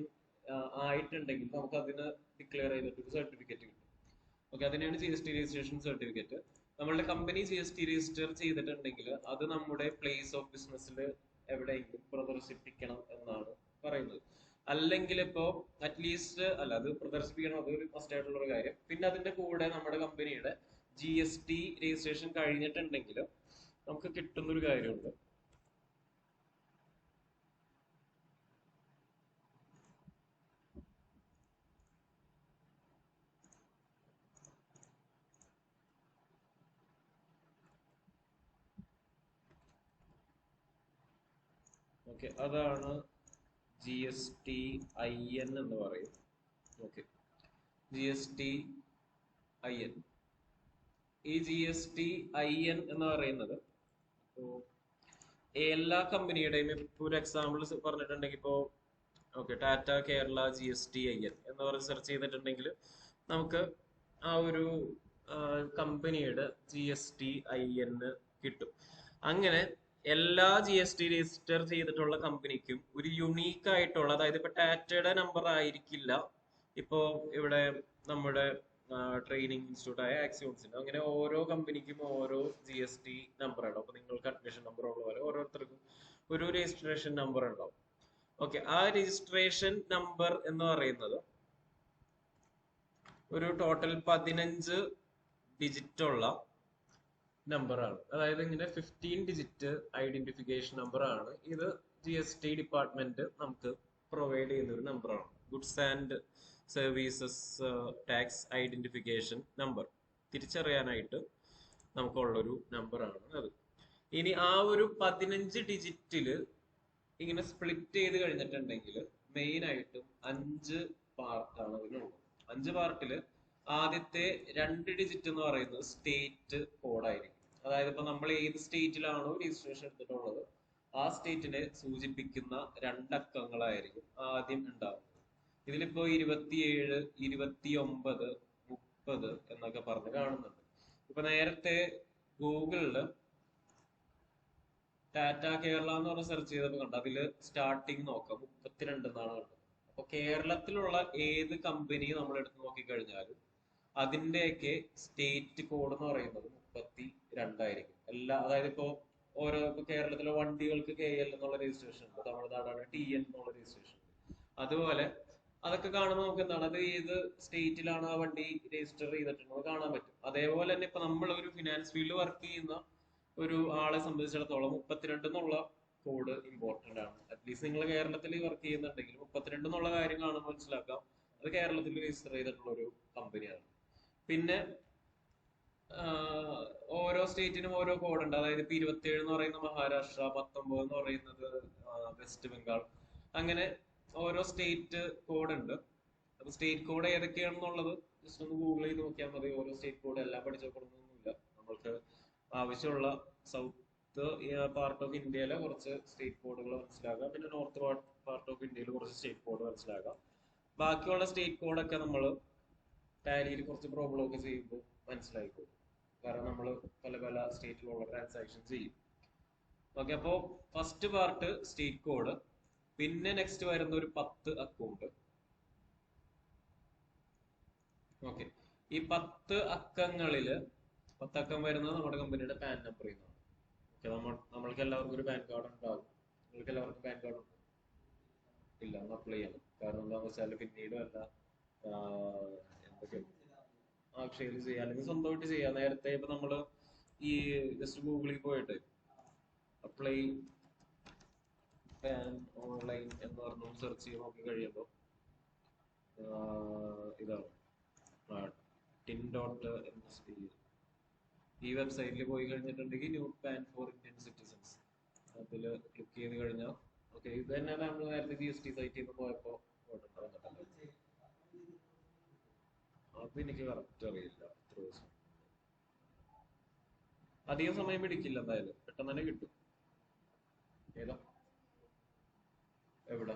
ആയിട്ടുണ്ടെങ്കിൽ നമുക്ക് അതിന് ഡിക്ലെയർ ചെയ്തിട്ട് ഒരു സർട്ടിഫിക്കറ്റ് കിട്ടും. ഓക്കെ, അതിനാണ് GST രജിസ്ട്രേഷൻ സർട്ടിഫിക്കറ്റ്. നമ്മളുടെ കമ്പനി GST രജിസ്റ്റർ ചെയ്തിട്ടുണ്ടെങ്കിൽ അത് നമ്മുടെ പ്ലേസ് ഓഫ് ബിസിനസ്സിൽ എവിടെയെങ്കിലും പ്രദർശിപ്പിക്കണം എന്നാണ് പറയുന്നത്. അല്ലെങ്കിൽ ഇപ്പോ അറ്റ്ലീസ്റ്റ് അല്ല, അത് പ്രദർശിപ്പിക്കണം, അതൊരു മസ്റ്റ് ആയിട്ടുള്ള ഒരു കാര്യം. പിന്നെ അതിന്റെ കൂടെ നമ്മുടെ കമ്പനിയുടെ GST രജിസ്ട്രേഷൻ കഴിഞ്ഞിട്ടുണ്ടെങ്കിൽ നമുക്ക് കിട്ടുന്ന ഒരു കാര്യമുണ്ട്. ഓക്കെ, അതാണ് GSTIN എന്ന് പറയും. Okay, GSTIN. ഈ GSTIN എന്ന് പറയുന്നത് എല്ലാ കമ്പനിയുടെയും ഇപ്പൊ ഒരു എക്സാമ്പിൾ പറഞ്ഞിട്ടുണ്ടെങ്കിൽ ഇപ്പോ ഓക്കെ ടാറ്റ കേരള GSTIN എന്ന് പറഞ്ഞ് സെർച്ച് ചെയ്തിട്ടുണ്ടെങ്കിൽ നമുക്ക് ആ ഒരു കമ്പനിയുടെ GSTIN കിട്ടും. അങ്ങനെ എല്ലാ GST രജിസ്റ്റർ ചെയ്തിട്ടുള്ള കമ്പനിക്കും ഒരു യുണീക്ക് ആയിട്ടുള്ള, അതായത് ഇപ്പൊ ടാറ്റയുടെ നമ്പർ ആയിരിക്കില്ല ഇപ്പോ ഇവിടെ നമ്മുടെ ട്രെയിനിങ് ഇൻസ്റ്റിറ്റ്യൂട്ട് ആയ ആക്സിയോൺസിന്. അങ്ങനെ ഓരോ കമ്പനിക്കും ഓരോ GST നമ്പർ ഉണ്ടാവും. അപ്പൊ നിങ്ങൾക്ക് അഡ്മിഷൻ നമ്പർ ഉള്ള പോലെ ഓരോരുത്തർക്കും ഒരു രജിസ്ട്രേഷൻ നമ്പർ ഉണ്ടാവും. ഓക്കെ, ആ രജിസ്ട്രേഷൻ നമ്പർ എന്ന് പറയുന്നത് ഒരു ടോട്ടൽ 15 ഡിജിറ്റ് ഉള്ള നമ്പറാണ്. അതായത് ഇങ്ങനെ 15 ഡിജിറ്റ് ഐഡന്റിഫിക്കേഷൻ നമ്പർ ആണ്. ഇത് GST ഡിപ്പാർട്ട്മെന്റ് നമുക്ക് പ്രൊവൈഡ് ചെയ്യുന്ന ഒരു നമ്പറാണ്. Goods and services tax identification number തിരിച്ചറിയാനായിട്ട് നമുക്കുള്ളൊരു നമ്പറാണ് അത്. ഇനി ആ ഒരു 15 ഡിജിറ്റില് ഇങ്ങനെ സ്പ്ലിറ്റ് ചെയ്ത് കഴിഞ്ഞിട്ടുണ്ടെങ്കിൽ മെയിൻ ആയിട്ടും 5 പാർട്ടാണ് അതിനുള്ളത്. 5 പാർട്ടില് ആദ്യത്തെ 2 ഡിജിറ്റ് എന്ന് പറയുന്നത് സ്റ്റേറ്റ് കോഡായിരിക്കും. അതായത് ഇപ്പൊ നമ്മൾ ഏത് സ്റ്റേറ്റിലാണോ രജിസ്ട്രേഷൻ എടുത്തിട്ടുള്ളത് ആ സ്റ്റേറ്റിനെ സൂചിപ്പിക്കുന്ന 2 അക്കങ്ങളായിരിക്കും ആദ്യം ഉണ്ടാവുന്നത്. ഇതിലിപ്പോ 27, 29, 30 എന്നൊക്കെ പറഞ്ഞ് കാണുന്നുണ്ട്. ഇപ്പൊ നേരത്തെ ഗൂഗിളില് ടാറ്റ കേരള എന്ന് പറഞ്ഞ് സെർച്ച് ചെയ്തപ്പോൾ കണ്ടു, അതില് സ്റ്റാർട്ടിങ് നോക്കാം 32 എന്നാണ് കണ്ടത്. അപ്പൊ കേരളത്തിലുള്ള ഏത് കമ്പനി നമ്മൾ എടുത്ത് നോക്കിക്കഴിഞ്ഞാലും അതിന്റെയൊക്കെ സ്റ്റേറ്റ് കോഡ് എന്ന് പറയുന്നത് 32 ആയിരിക്കും. അതായത് ഇപ്പോ ഇപ്പൊ കേരളത്തിലെ വണ്ടികൾക്ക് KL എന്നുള്ള രജിസ്ട്രേഷൻ ഉണ്ട്, തമിഴ്നാടാണ് TN എന്നുള്ള രജിസ്ട്രേഷൻ. അതുപോലെ അതൊക്കെ കാണുമ്പോൾ നമുക്ക് എന്താണ്, അത് ഏത് സ്റ്റേറ്റിലാണ് ആ വണ്ടി രജിസ്റ്റർ ചെയ്തിട്ടുള്ളത് കാണാൻ പറ്റും. അതേപോലെ തന്നെ ഇപ്പൊ നമ്മൾ ഒരു ഫിനാൻസ് ഫീൽഡ് വർക്ക് ചെയ്യുന്ന ഒരു ആളെ സംബന്ധിച്ചിടത്തോളം 32 എന്നുള്ള കോഡ് ഇമ്പോർട്ടന്റ് ആണ്. അറ്റ്ലീസ്റ്റ് നിങ്ങൾ കേരളത്തിൽ വർക്ക് ചെയ്യുന്നുണ്ടെങ്കിൽ 32 എന്നുള്ള കാര്യം കാണുമ്പോൾ മനസ്സിലാക്കാം അത് കേരളത്തിൽ രജിസ്റ്റർ ചെയ്തിട്ടുള്ള ഒരു കമ്പനിയാണ്. പിന്നെ ഓരോ സ്റ്റേറ്റിനും ഓരോ കോഡ് ഉണ്ട്. അതായത് ഇപ്പൊ 27 എന്ന് പറയുന്നത് മഹാരാഷ്ട്ര, 19 എന്ന് പറയുന്നത് വെസ്റ്റ് ബംഗാൾ, അങ്ങനെ ഓരോ സ്റ്റേറ്റ് കോഡ് ഉണ്ട്. അപ്പൊ സ്റ്റേറ്റ് കോഡ് ഏതൊക്കെയാണെന്നുള്ളത് ജസ്റ്റ് ഒന്ന് ഗൂഗിൾ ചെയ്ത് നോക്കിയാൽ മതി. ഓരോ സ്റ്റേറ്റ് കോഡ് എല്ലാം പഠിച്ചോളണമെന്നൊന്നുമില്ല. നമ്മൾക്ക് ആവശ്യമുള്ള സൗത്ത് പാർട്ട് ഓഫ് ഇന്ത്യയിലെ കുറച്ച് സ്റ്റേറ്റ് കോഡുകൾ മനസ്സിലാക്കാം, പിന്നെ നോർത്ത് പാർട്ട് ഓഫ് ഇന്ത്യയിൽ കുറച്ച് സ്റ്റേറ്റ് കോഡ് മനസ്സിലാക്കാം. ബാക്കിയുള്ള സ്റ്റേറ്റ് കോഡൊക്കെ നമ്മൾ ടാലിയിൽ കുറച്ച് പ്രോബ്ലം ഒക്കെ ചെയ്യുമ്പോൾ മനസ്സിലായിക്കോളും. കാരണം നമ്മൾ പല പല സ്റ്റേറ്റിലുള്ള ട്രാൻസാക്ഷൻ ചെയ്യും. ഓക്കെ, അപ്പോ ഫസ്റ്റ് പാർട്ട് സ്റ്റേറ്റ് കോഡ്. പിന്നെ നെക്സ്റ്റ് വരുന്ന ഒരു 10 അക്കൗണ്ട്. ഓക്കെ, ഈ 10 അക്കങ്ങളില് 10 അക്കം വരുന്നത് നമ്മുടെ കമ്പനിയുടെ പാൻ നമ്പർ ചെയ്യുന്നതാണ്. ഓക്കെ, നമ്മൾക്ക് എല്ലാവർക്കും ഒരു പാൻ കാർഡ് ഉണ്ടാകും. നിങ്ങൾക്ക് എല്ലാവർക്കും പാൻ കാർഡ് ഉണ്ട്? ഇല്ല, ഒന്ന് അപ്ലൈ ചെയ്യണം. കാരണം എന്താണെന്ന് വെച്ചാൽ പിന്നീട് വല്ല എന്തൊക്കെ അക്ഷയയിൽ ചെയ്യാം, അല്ലെങ്കിൽ സ്വന്തമായിട്ട് ചെയ്യാം. നേരത്തെ ഇപ്പൊ നമ്മള് ഈ ജസ്റ്റ് ഗൂഗിളിൽ പോയിട്ട് അപ്ലൈ പാൻ ഓൺലൈൻ എന്ന് പറഞ്ഞു സെർച്ച് ചെയ്ത് നോക്കി കഴിയുമ്പോൾ ഇതാണ് tin.msd. ഈ വെബ്സൈറ്റിൽ പോയി കഴിഞ്ഞിട്ടുണ്ടെങ്കിൽ new pan for Indian citizens അതിൽ ക്ലിക്ക് ചെയ്ത് കഴിഞ്ഞാൽ ഓക്കെ, ഇത് തന്നെയാണ് നമ്മൾ നേരത്തെ GST സൈറ്റിൽ നിന്ന് പോയപ്പോ അതെനിക്ക് കറക്റ്റ് അറിയില്ല. അധികം സമയം പിടിക്കില്ല, എന്തായാലും പെട്ടെന്ന് തന്നെ കിട്ടും. ഏതാ എവിടെ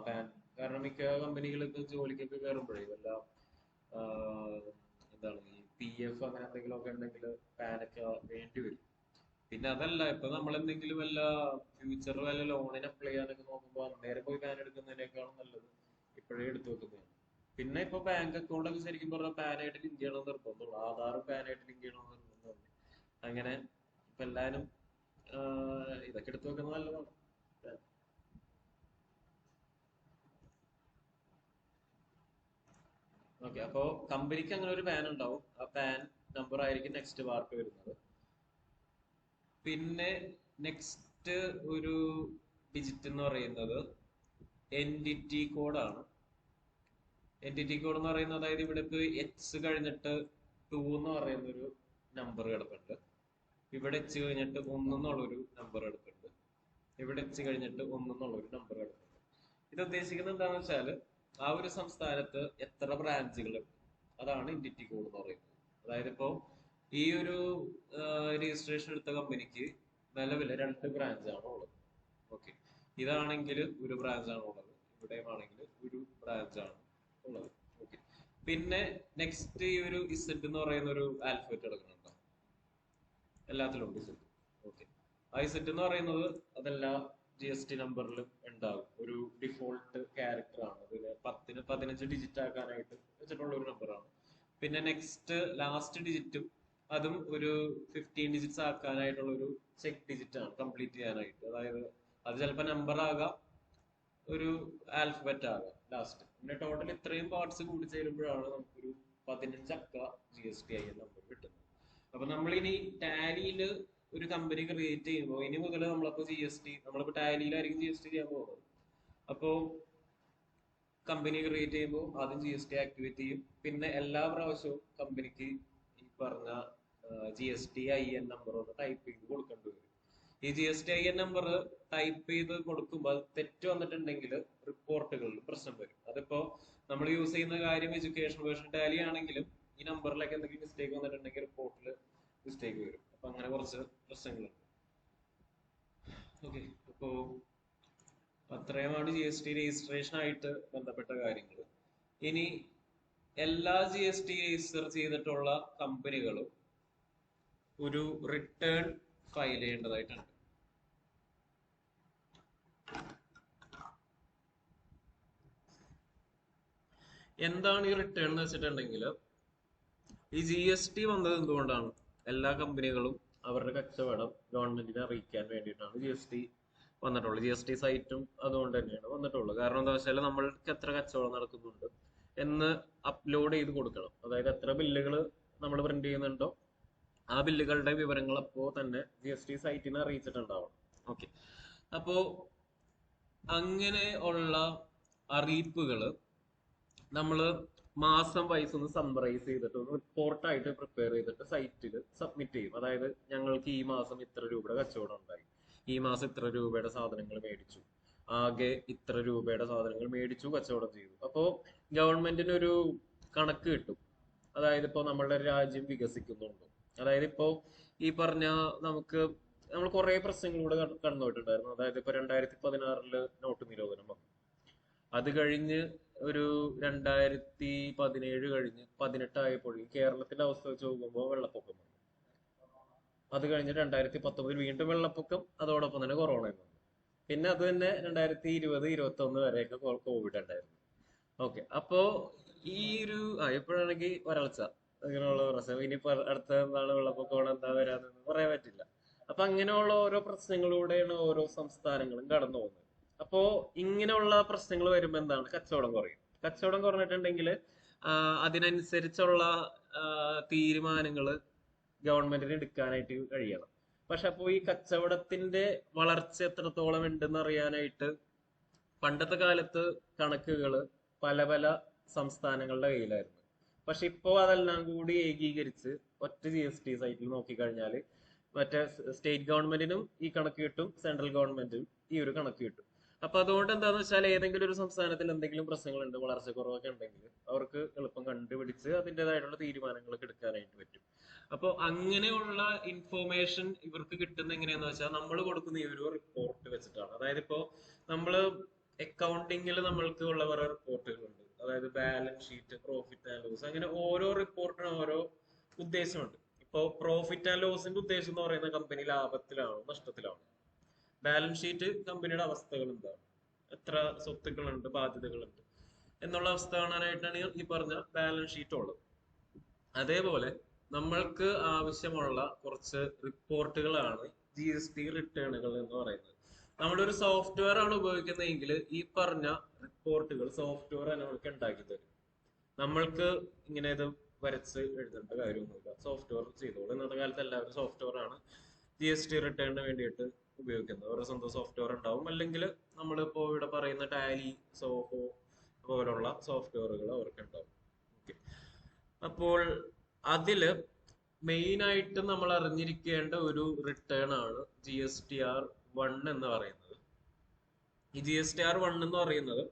പാൻ? കാരണം മിക്ക കമ്പനികളൊക്കെ ജോലിക്കൊക്കെ കയറുമ്പോഴേ വല്ല എന്താണ് ഈ PF അങ്ങനെ എന്തെങ്കിലുമൊക്കെ ഉണ്ടെങ്കിൽ പാനൊക്കെ വേണ്ടി വരും. പിന്നെ അതല്ല, ഇപ്പൊ നമ്മൾ എന്തെങ്കിലും വല്ല ഫ്യൂച്ചറിൽ വല്ല ലോണിന് അപ്ലൈ ചെയ്യാനൊക്കെ നോക്കുമ്പോൾ അന്നേരം പോയി പാൻ എടുക്കുന്നതിനേക്കാളും നല്ലത് ഇപ്പോഴേ എടുത്തു വെക്കുന്നതാണ്. പിന്നെ ഇപ്പൊ ബാങ്ക് അക്കൗണ്ട് ഒക്കെ ശരിക്കും പറഞ്ഞാൽ പാനായിട്ട് ലിങ്ക് ചെയ്യണമെന്ന് നിർബന്ധമുള്ളൂ. ആധാറും പാനായിട്ട് ലിങ്ക് ചെയ്യണമെന്ന് നിർബന്ധമുണ്ട്. അങ്ങനെ ഇപ്പൊ എല്ലാരും ഇതൊക്കെ എടുത്തു വെക്കുന്നത് നല്ലതാണ്. ഓക്കെ, അപ്പോ കമ്പനിക്ക് അങ്ങനെ ഒരു പാൻ ഉണ്ടാവും. ആ പാൻ നമ്പർ ആയിരിക്കും നെക്സ്റ്റ് പാർട്ട് വരുന്നത്. പിന്നെ നെക്സ്റ്റ് ഒരു ഡിജിറ്റ് എന്ന് പറയുന്നത് എൻറ്റിറ്റി കോഡാണ്. എൻറ്റിറ്റി കോഡ് എന്ന് പറയുന്നത്, അതായത് ഇവിടെ ഇപ്പൊ H കഴിഞ്ഞിട്ട് 2 എന്ന് പറയുന്ന ഒരു നമ്പർ കിടപ്പുണ്ട്. ഇവിടെ H കഴിഞ്ഞിട്ട് 1 എന്നുള്ളൊരു നമ്പർ കിടപ്പുണ്ട്. ഇവിടെ എച്ച് കഴിഞ്ഞിട്ട് 1 എന്നുള്ള ഒരു നമ്പർ കിടക്കുന്നത്. ഇത് ഉദ്ദേശിക്കുന്നത് എന്താണെന്ന് വെച്ചാൽ ആ ഒരു സംസ്ഥാനത്ത് എത്ര ബ്രാഞ്ചുകൾ, അതാണ് എൻറ്റിറ്റി കോഡ് എന്ന് പറയുന്നത്. അതായത് ഇപ്പോ ഈ ഒരു രജിസ്ട്രേഷൻ എടുത്ത കമ്പനിക്ക് നിലവിൽ 2 ബ്രാഞ്ചാണ് ഉള്ളത്. ഓക്കെ, ഇതാണെങ്കിൽ ഒരു ബ്രാഞ്ചാണ് ഉള്ളത്, ഇവിടെയുമാണെങ്കിൽ ഒരു ബ്രാഞ്ചാണ് ഉള്ളത്. ഓക്കെ, പിന്നെ നെക്സ്റ്റ് ഈ ഒരു ഇസെറ്റ് എന്ന് പറയുന്ന ഒരു ആൽഫബറ്റ് എടുക്കുന്നുണ്ടോ? എല്ലാത്തിലും ഉണ്ട് ഇസെറ്റ്. ഓക്കെ, ആ ഇസെറ്റ് എന്ന് പറയുന്നത് അതെല്ലാ GST നമ്പറിലും ഉണ്ടാകും. ഒരു ഡിഫോൾട്ട് ക്യാരക്ടർ ആണ്. അതിന് 10 15 ഡിജിറ്റ് ആക്കാനായിട്ട് വെച്ചിട്ടുള്ള ഒരു നമ്പറാണ്. പിന്നെ നെക്സ്റ്റ് ലാസ്റ്റ് ഡിജിറ്റും അതും ഒരു 15 ഡിജിറ്റ്സ് ആക്കാനായിട്ടുള്ള ഒരു ചെക്ക് ഡിജിറ്റ് ആണ്, കംപ്ലീറ്റ് ചെയ്യാനായിട്ട്. അതായത് അത് ചിലപ്പോൾ നമ്പർ ആകാം, ഒരു ആൽഫബറ്റ് ആകാം ലാസ്റ്റ്. പിന്നെ ടോട്ടൽ ഇത്രയും പാർട്സ് കൂടി ചേരുമ്പോഴാണ് നമുക്കൊരു 15 അക്ക GSTIN നമ്പർ കിട്ടുന്നത്. അപ്പൊ നമ്മളിനി ടാലിയിൽ ഒരു കമ്പനി ക്രിയേറ്റ് ചെയ്യുമ്പോൾ ഇനി മുതൽ നമ്മളിപ്പോ നമ്മളിപ്പോ ടാലിയിലായിരിക്കും GST ചെയ്യാൻ പോകുന്നത്. അപ്പോ കമ്പനി ക്രിയേറ്റ് ചെയ്യുമ്പോൾ ആദ്യം GST ആക്ടിവേറ്റ് ചെയ്യും. പിന്നെ എല്ലാ പ്രാവശ്യവും കമ്പനിക്ക് ഈ പറഞ്ഞ GSTIN നമ്പർ ഒന്ന് ടൈപ്പ് ചെയ്ത് കൊടുക്കേണ്ടി വരും. ഈ GSTIN നമ്പർ ടൈപ്പ് ചെയ്ത് കൊടുക്കുമ്പോൾ തെറ്റ് വന്നിട്ടുണ്ടെങ്കിൽ റിപ്പോർട്ടുകളിൽ പ്രശ്നം വരും. അതിപ്പോ നമ്മൾ യൂസ് ചെയ്യുന്ന കാര്യം എഡ്യൂക്കേഷൻ വേർഷൻ ടാലി ആണെങ്കിലും ഈ നമ്പറിലൊക്കെ എന്തെങ്കിലും മിസ്റ്റേക്ക് വന്നിട്ടുണ്ടെങ്കിൽ റിപ്പോർട്ടിൽ മിസ്റ്റേക്ക് വരും. അപ്പൊ അങ്ങനെ കുറച്ച് പ്രശ്നങ്ങളുണ്ട്. ഓക്കെ, അപ്പോ അത്രയുമാണ് GST രജിസ്ട്രേഷൻ ആയിട്ട് ബന്ധപ്പെട്ട കാര്യങ്ങൾ. ഇനി എല്ലാ GST രജിസ്റ്റർ ചെയ്തിട്ടുള്ള കമ്പനികളും ഒരു റിട്ടേൺ ഫയൽ ചെയ്യേണ്ടതായിട്ടുണ്ട്. എന്താണ് ഈ റിട്ടേൺ എന്ന് വെച്ചിട്ടുണ്ടെങ്കിൽ, ഈ GST വന്നത് എന്തുകൊണ്ടാണ്? എല്ലാ കമ്പനികളും അവരുടെ കച്ചവടം ഗവൺമെന്റിനെ അറിയിക്കാൻ വേണ്ടിയിട്ടാണ് GST വന്നിട്ടുള്ളത്. GST സൈറ്റും അതുകൊണ്ട് തന്നെയാണ് വന്നിട്ടുള്ളത്. കാരണം എന്താ വെച്ചാൽ നമ്മൾക്ക് എത്ര കച്ചവടം നടക്കുന്നുണ്ട് എന്ന് അപ്ലോഡ് ചെയ്ത് കൊടുക്കണം. അതായത് എത്ര ബില്ലുകൾ നമ്മൾ പ്രിന്റ് ചെയ്യുന്നുണ്ടോ ആ ബില്ലുകളുടെ വിവരങ്ങൾ അപ്പോൾ തന്നെ GST സൈറ്റിനെ അറിയിച്ചിട്ടുണ്ടാവണം. ഓക്കെ, അപ്പോ അങ്ങനെ ഉള്ള അറിയിപ്പുകൾ നമ്മൾ മാസം വൈസ് ഒന്ന് സമ്മറൈസ് ചെയ്തിട്ട് ഒന്ന് റിപ്പോർട്ടായിട്ട് പ്രിപ്പയർ ചെയ്തിട്ട് സൈറ്റിൽ സബ്മിറ്റ് ചെയ്യും. അതായത് ഞങ്ങൾക്ക് ഈ മാസം ഇത്ര രൂപയുടെ കച്ചവടം ഉണ്ടായി, ഈ മാസം ഇത്ര രൂപയുടെ സാധനങ്ങൾ മേടിച്ചു, ആകെ ഇത്ര രൂപയുടെ സാധനങ്ങൾ മേടിച്ചു, കച്ചവടം ചെയ്തു. അപ്പോൾ ഗവൺമെന്റിന് ഒരു കണക്ക് കിട്ടും. അതായത് ഇപ്പോൾ നമ്മളുടെ രാജ്യം വികസിക്കുന്നുണ്ടോ? അതായത് ഇപ്പോ ഈ പറഞ്ഞ നമ്മൾ കുറെ പ്രശ്നങ്ങളിലൂടെ കടന്നു പോയിട്ടുണ്ടായിരുന്നു. അതായത് ഇപ്പൊ 2016 നോട്ട് നിരോധനം വന്നു. അത് കഴിഞ്ഞ് ഒരു 2017 കഴിഞ്ഞ് 18 ആയപ്പോഴും കേരളത്തിന്റെ അവസ്ഥ വെച്ച് നോക്കുമ്പോൾ വെള്ളപ്പൊക്കം വന്നു. അത് കഴിഞ്ഞ് 2019 വീണ്ടും വെള്ളപ്പൊക്കം, അതോടൊപ്പം തന്നെ കൊറോണയും വന്നു. പിന്നെ അത് തന്നെ 2020-21 വരെയൊക്കെ കോവിഡ് ഉണ്ടായിരുന്നു. ഓക്കെ, അപ്പോ ഈ ഒരു എപ്പോഴാണെങ്കിൽ വരൾച്ച, അങ്ങനെയുള്ള പ്രശ്നം. ഇനിയിപ്പോ അടുത്ത എന്താണ് വെള്ളപ്പൊക്കമാണ്, എന്താ വരാന്ന് പറയാൻ പറ്റില്ല. അപ്പൊ അങ്ങനെയുള്ള ഓരോ പ്രശ്നങ്ങളിലൂടെയാണ് ഓരോ സംസ്ഥാനങ്ങളും കടന്നു പോകുന്നത്. അപ്പോ ഇങ്ങനെയുള്ള പ്രശ്നങ്ങൾ വരുമ്പോ എന്താണ്? കച്ചവടം കുറയും. കച്ചവടം കുറഞ്ഞിട്ടുണ്ടെങ്കിൽ അതിനനുസരിച്ചുള്ള തീരുമാനങ്ങൾ ഗവൺമെന്റിന് എടുക്കാനായിട്ട് കഴിയണം. പക്ഷെ അപ്പോൾ ഈ കച്ചവടത്തിന്റെ വളർച്ച എത്രത്തോളം ഉണ്ടെന്ന് അറിയാനായിട്ട് പണ്ടത്തെ കാലത്ത് കണക്കുകൾ പല പല സംസ്ഥാനങ്ങളുടെ കയ്യിലായിരുന്നു. പക്ഷെ ഇപ്പോൾ അതെല്ലാം കൂടി ഏകീകരിച്ച് ഒറ്റ GST സൈറ്റിൽ നോക്കിക്കഴിഞ്ഞാൽ മറ്റേ സ്റ്റേറ്റ് ഗവൺമെന്റിനും ഈ കണക്ക് കിട്ടും, സെൻട്രൽ ഗവൺമെന്റിനും ഈ ഒരു കണക്ക് കിട്ടും. അപ്പൊ അതുകൊണ്ട് എന്താന്ന് വെച്ചാൽ ഏതെങ്കിലും ഒരു സംസ്ഥാനത്തിൽ എന്തെങ്കിലും പ്രശ്നങ്ങളുണ്ട്, വളർച്ചക്കുറവൊക്കെ ഉണ്ടെങ്കിൽ അവർക്ക് എളുപ്പം കണ്ടുപിടിച്ച് അതിൻ്റെതായിട്ടുള്ള തീരുമാനങ്ങളൊക്കെ എടുക്കാനായിട്ട് പറ്റും. അപ്പോൾ അങ്ങനെയുള്ള ഇൻഫോർമേഷൻ ഇവർക്ക് കിട്ടുന്ന എങ്ങനെയാന്ന് വെച്ചാൽ നമ്മൾ കൊടുക്കുന്ന ഈ ഒരു റിപ്പോർട്ട് വെച്ചിട്ടാണ്. അതായത് ഇപ്പോ നമ്മള് അക്കൗണ്ടിങ്ങിൽ നമ്മൾക്ക് ഉള്ള കുറെ റിപ്പോർട്ടുകളുണ്ട്. അതായത് balance sheet, profit and loss, അങ്ങനെ ഓരോ റിപ്പോർട്ടിനും ഓരോ ഉദ്ദേശമുണ്ട്. ഇപ്പോ പ്രോഫിറ്റ് ആൻഡ് ലോസിന്റെ ഉദ്ദേശം എന്ന് പറയുന്ന കമ്പനി ലാഭത്തിലാണോ നഷ്ടത്തിലാണോ? ബാലൻസ് ഷീറ്റ് കമ്പനിയുടെ അവസ്ഥകൾ എന്താണ്, എത്ര സ്വത്തുക്കളുണ്ട്, ബാധ്യതകളുണ്ട് എന്നുള്ള അവസ്ഥ കാണാനായിട്ടാണ് ഈ പറഞ്ഞ ബാലൻസ് ഷീറ്റ് ഉള്ളത്. അതേപോലെ നമ്മൾക്ക് ആവശ്യമുള്ള കുറച്ച് റിപ്പോർട്ടുകളാണ് GST റിട്ടേണുകൾ എന്ന് പറയുന്നത്. നമ്മളൊരു സോഫ്റ്റ്വെയർ ആണ് ഉപയോഗിക്കുന്നതെങ്കിൽ ഈ പറഞ്ഞ റിപ്പോർട്ടുകൾ സോഫ്റ്റ്വെയർ നമ്മൾക്ക് ഉണ്ടാക്കി തരും. നമ്മൾക്ക് ഇങ്ങനെ ഇത് വരച്ച് എഴുതേണ്ട കാര്യമൊന്നുമില്ല, സോഫ്റ്റ്വെയർ ചെയ്തോളൂ. ഇന്നത്തെ കാലത്ത് എല്ലാവരും സോഫ്റ്റ്വെയർ ആണ് GST റിട്ടേണിന് വേണ്ടിയിട്ട് ഉപയോഗിക്കുന്നത്. അവരുടെ സ്വന്തം സോഫ്റ്റ്വെയർ ഉണ്ടാവും, അല്ലെങ്കിൽ നമ്മളിപ്പോ ഇവിടെ പറയുന്ന ടാലി, സോഹോ പോലുള്ള സോഫ്റ്റ്വെയറുകൾ അവർക്ക് ഉണ്ടാവും. ഓക്കെ, അപ്പോൾ അതില് മെയിൻ ആയിട്ട് നമ്മൾ അറിഞ്ഞിരിക്കേണ്ട ഒരു റിട്ടേൺ ആണ് GSTR 1 എന്ന് പറയുന്നത്. ഈ GSTR 1 എന്ന് പറയുന്നത്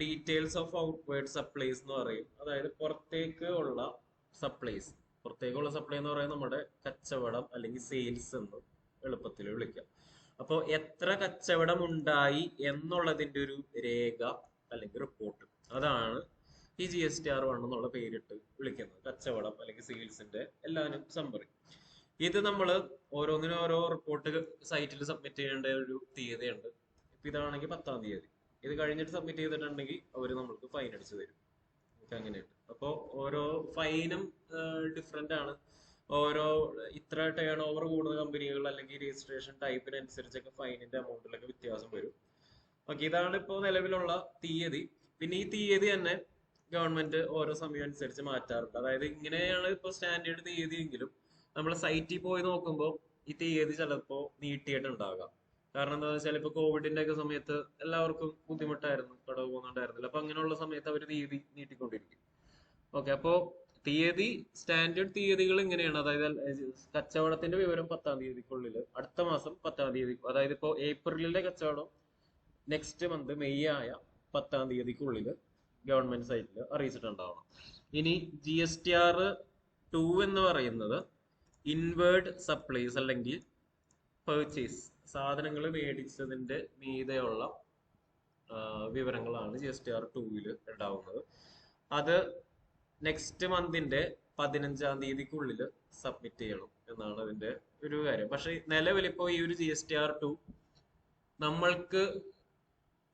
ഡീറ്റെയിൽസ് ഓഫ് ഔട്ട്വേർഡ് സപ്ലൈസ് എന്ന് പറയും. അതായത് പുറത്തേക്കുള്ള സപ്ലൈ എന്ന് പറയുന്നത് നമ്മുടെ കച്ചവടം അല്ലെങ്കിൽ സെയിൽസ് എന്ന് എളുപ്പത്തിൽ വിളിക്കാം. അപ്പോൾ എത്ര കച്ചവടം ഉണ്ടായി എന്നുള്ളതിന്റെ ഒരു രേഖ അല്ലെങ്കിൽ റിപ്പോർട്ട്, അതാണ് ഈ GSTR 1 എന്നുള്ള പേരിട്ട് വിളിക്കുന്നത്. കച്ചവടം അല്ലെങ്കിൽ സെയിൽസിന്റെ എല്ലാവരും സമ്മറി. ഇത് നമ്മൾ ഓരോന്നിനും ഓരോ റിപ്പോർട്ട് സൈറ്റിൽ സബ്മിറ്റ് ചെയ്യേണ്ട ഒരു തീയതിയുണ്ട്. ഇപ്പൊ ഇതാണെങ്കിൽ 10-ാം തീയതി. ഇത് കഴിഞ്ഞിട്ട് സബ്മിറ്റ് ചെയ്തിട്ടുണ്ടെങ്കിൽ അവർ നമ്മൾക്ക് ഫൈൻ അടിച്ചു തരും. അങ്ങനെയുണ്ട്. അപ്പോൾ ഓരോ ഫൈനും ഡിഫറെന്റ് ആണ്. ഓരോ ഇത്ര ടേൺ ഓവർ കൂടുന്ന കമ്പനികൾ അല്ലെങ്കിൽ രജിസ്ട്രേഷൻ ടൈപ്പിനനുസരിച്ചൊക്കെ ഫൈനിന്റെ എമൗണ്ടിലൊക്കെ വ്യത്യാസം വരും. ഓക്കെ, ഇതാണ് ഇപ്പോൾ നിലവിലുള്ള തീയതി. പിന്നെ ഈ തീയതി തന്നെ ഗവൺമെന്റ് ഓരോ സമയം അനുസരിച്ച് മാറ്റാറുണ്ട്. അതായത് ഇങ്ങനെയാണ് ഇപ്പോൾ സ്റ്റാൻഡേർഡ് തീയതി എങ്കിലും നമ്മൾ സൈറ്റിൽ പോയി നോക്കുമ്പോൾ ഈ തീയതി ചിലപ്പോൾ നീട്ടിയിട്ടുണ്ടാകാം. കാരണം എന്താ വെച്ചാൽ ഇപ്പൊ കോവിഡിന്റെ ഒക്കെ സമയത്ത് എല്ലാവർക്കും ബുദ്ധിമുട്ടായിരുന്നു, കട പോകുന്നുണ്ടായിരുന്നില്ല. അപ്പൊ അങ്ങനെയുള്ള സമയത്ത് അവർ തീയതി നീട്ടിക്കൊണ്ടിരിക്കും. ഓക്കെ, അപ്പോ തീയതി സ്റ്റാൻഡേർഡ് തീയതികൾ ഇങ്ങനെയാണ്. അതായത് കച്ചവടത്തിന്റെ വിവരം 10-ാം തീയതിക്കുള്ളിൽ, അടുത്ത മാസം 10-ാം തീയതി, അതായത് ഇപ്പോ ഏപ്രിലിലെ കച്ചവടം നെക്സ്റ്റ് മന്ത് മെയ് ആയ 10-ാം തീയതിക്കുള്ളിൽ ഗവൺമെന്റ് സൈറ്റിൽ അറിയിച്ചിട്ടുണ്ടാവണം. ഇനി GSTR 2 എന്ന് പറയുന്നത് ഇൻവേർഡ് സപ്ലൈസ് അല്ലെങ്കിൽ പെർച്ചേസ്, സാധനങ്ങൾ മേടിച്ചതിന്റെ മീതെയുള്ള വിവരങ്ങളാണ് GSTR 2 ഉണ്ടാവുന്നത്. അത് നെക്സ്റ്റ് മന്തിന്റെ 15-ാം തീയതിക്കുള്ളിൽ സബ്മിറ്റ് ചെയ്യണം എന്നാണ് അതിന്റെ ഒരു കാര്യം. പക്ഷെ നിലവിൽ ഇപ്പോൾ ഈ ഒരു GSTR 2 നമ്മൾക്ക്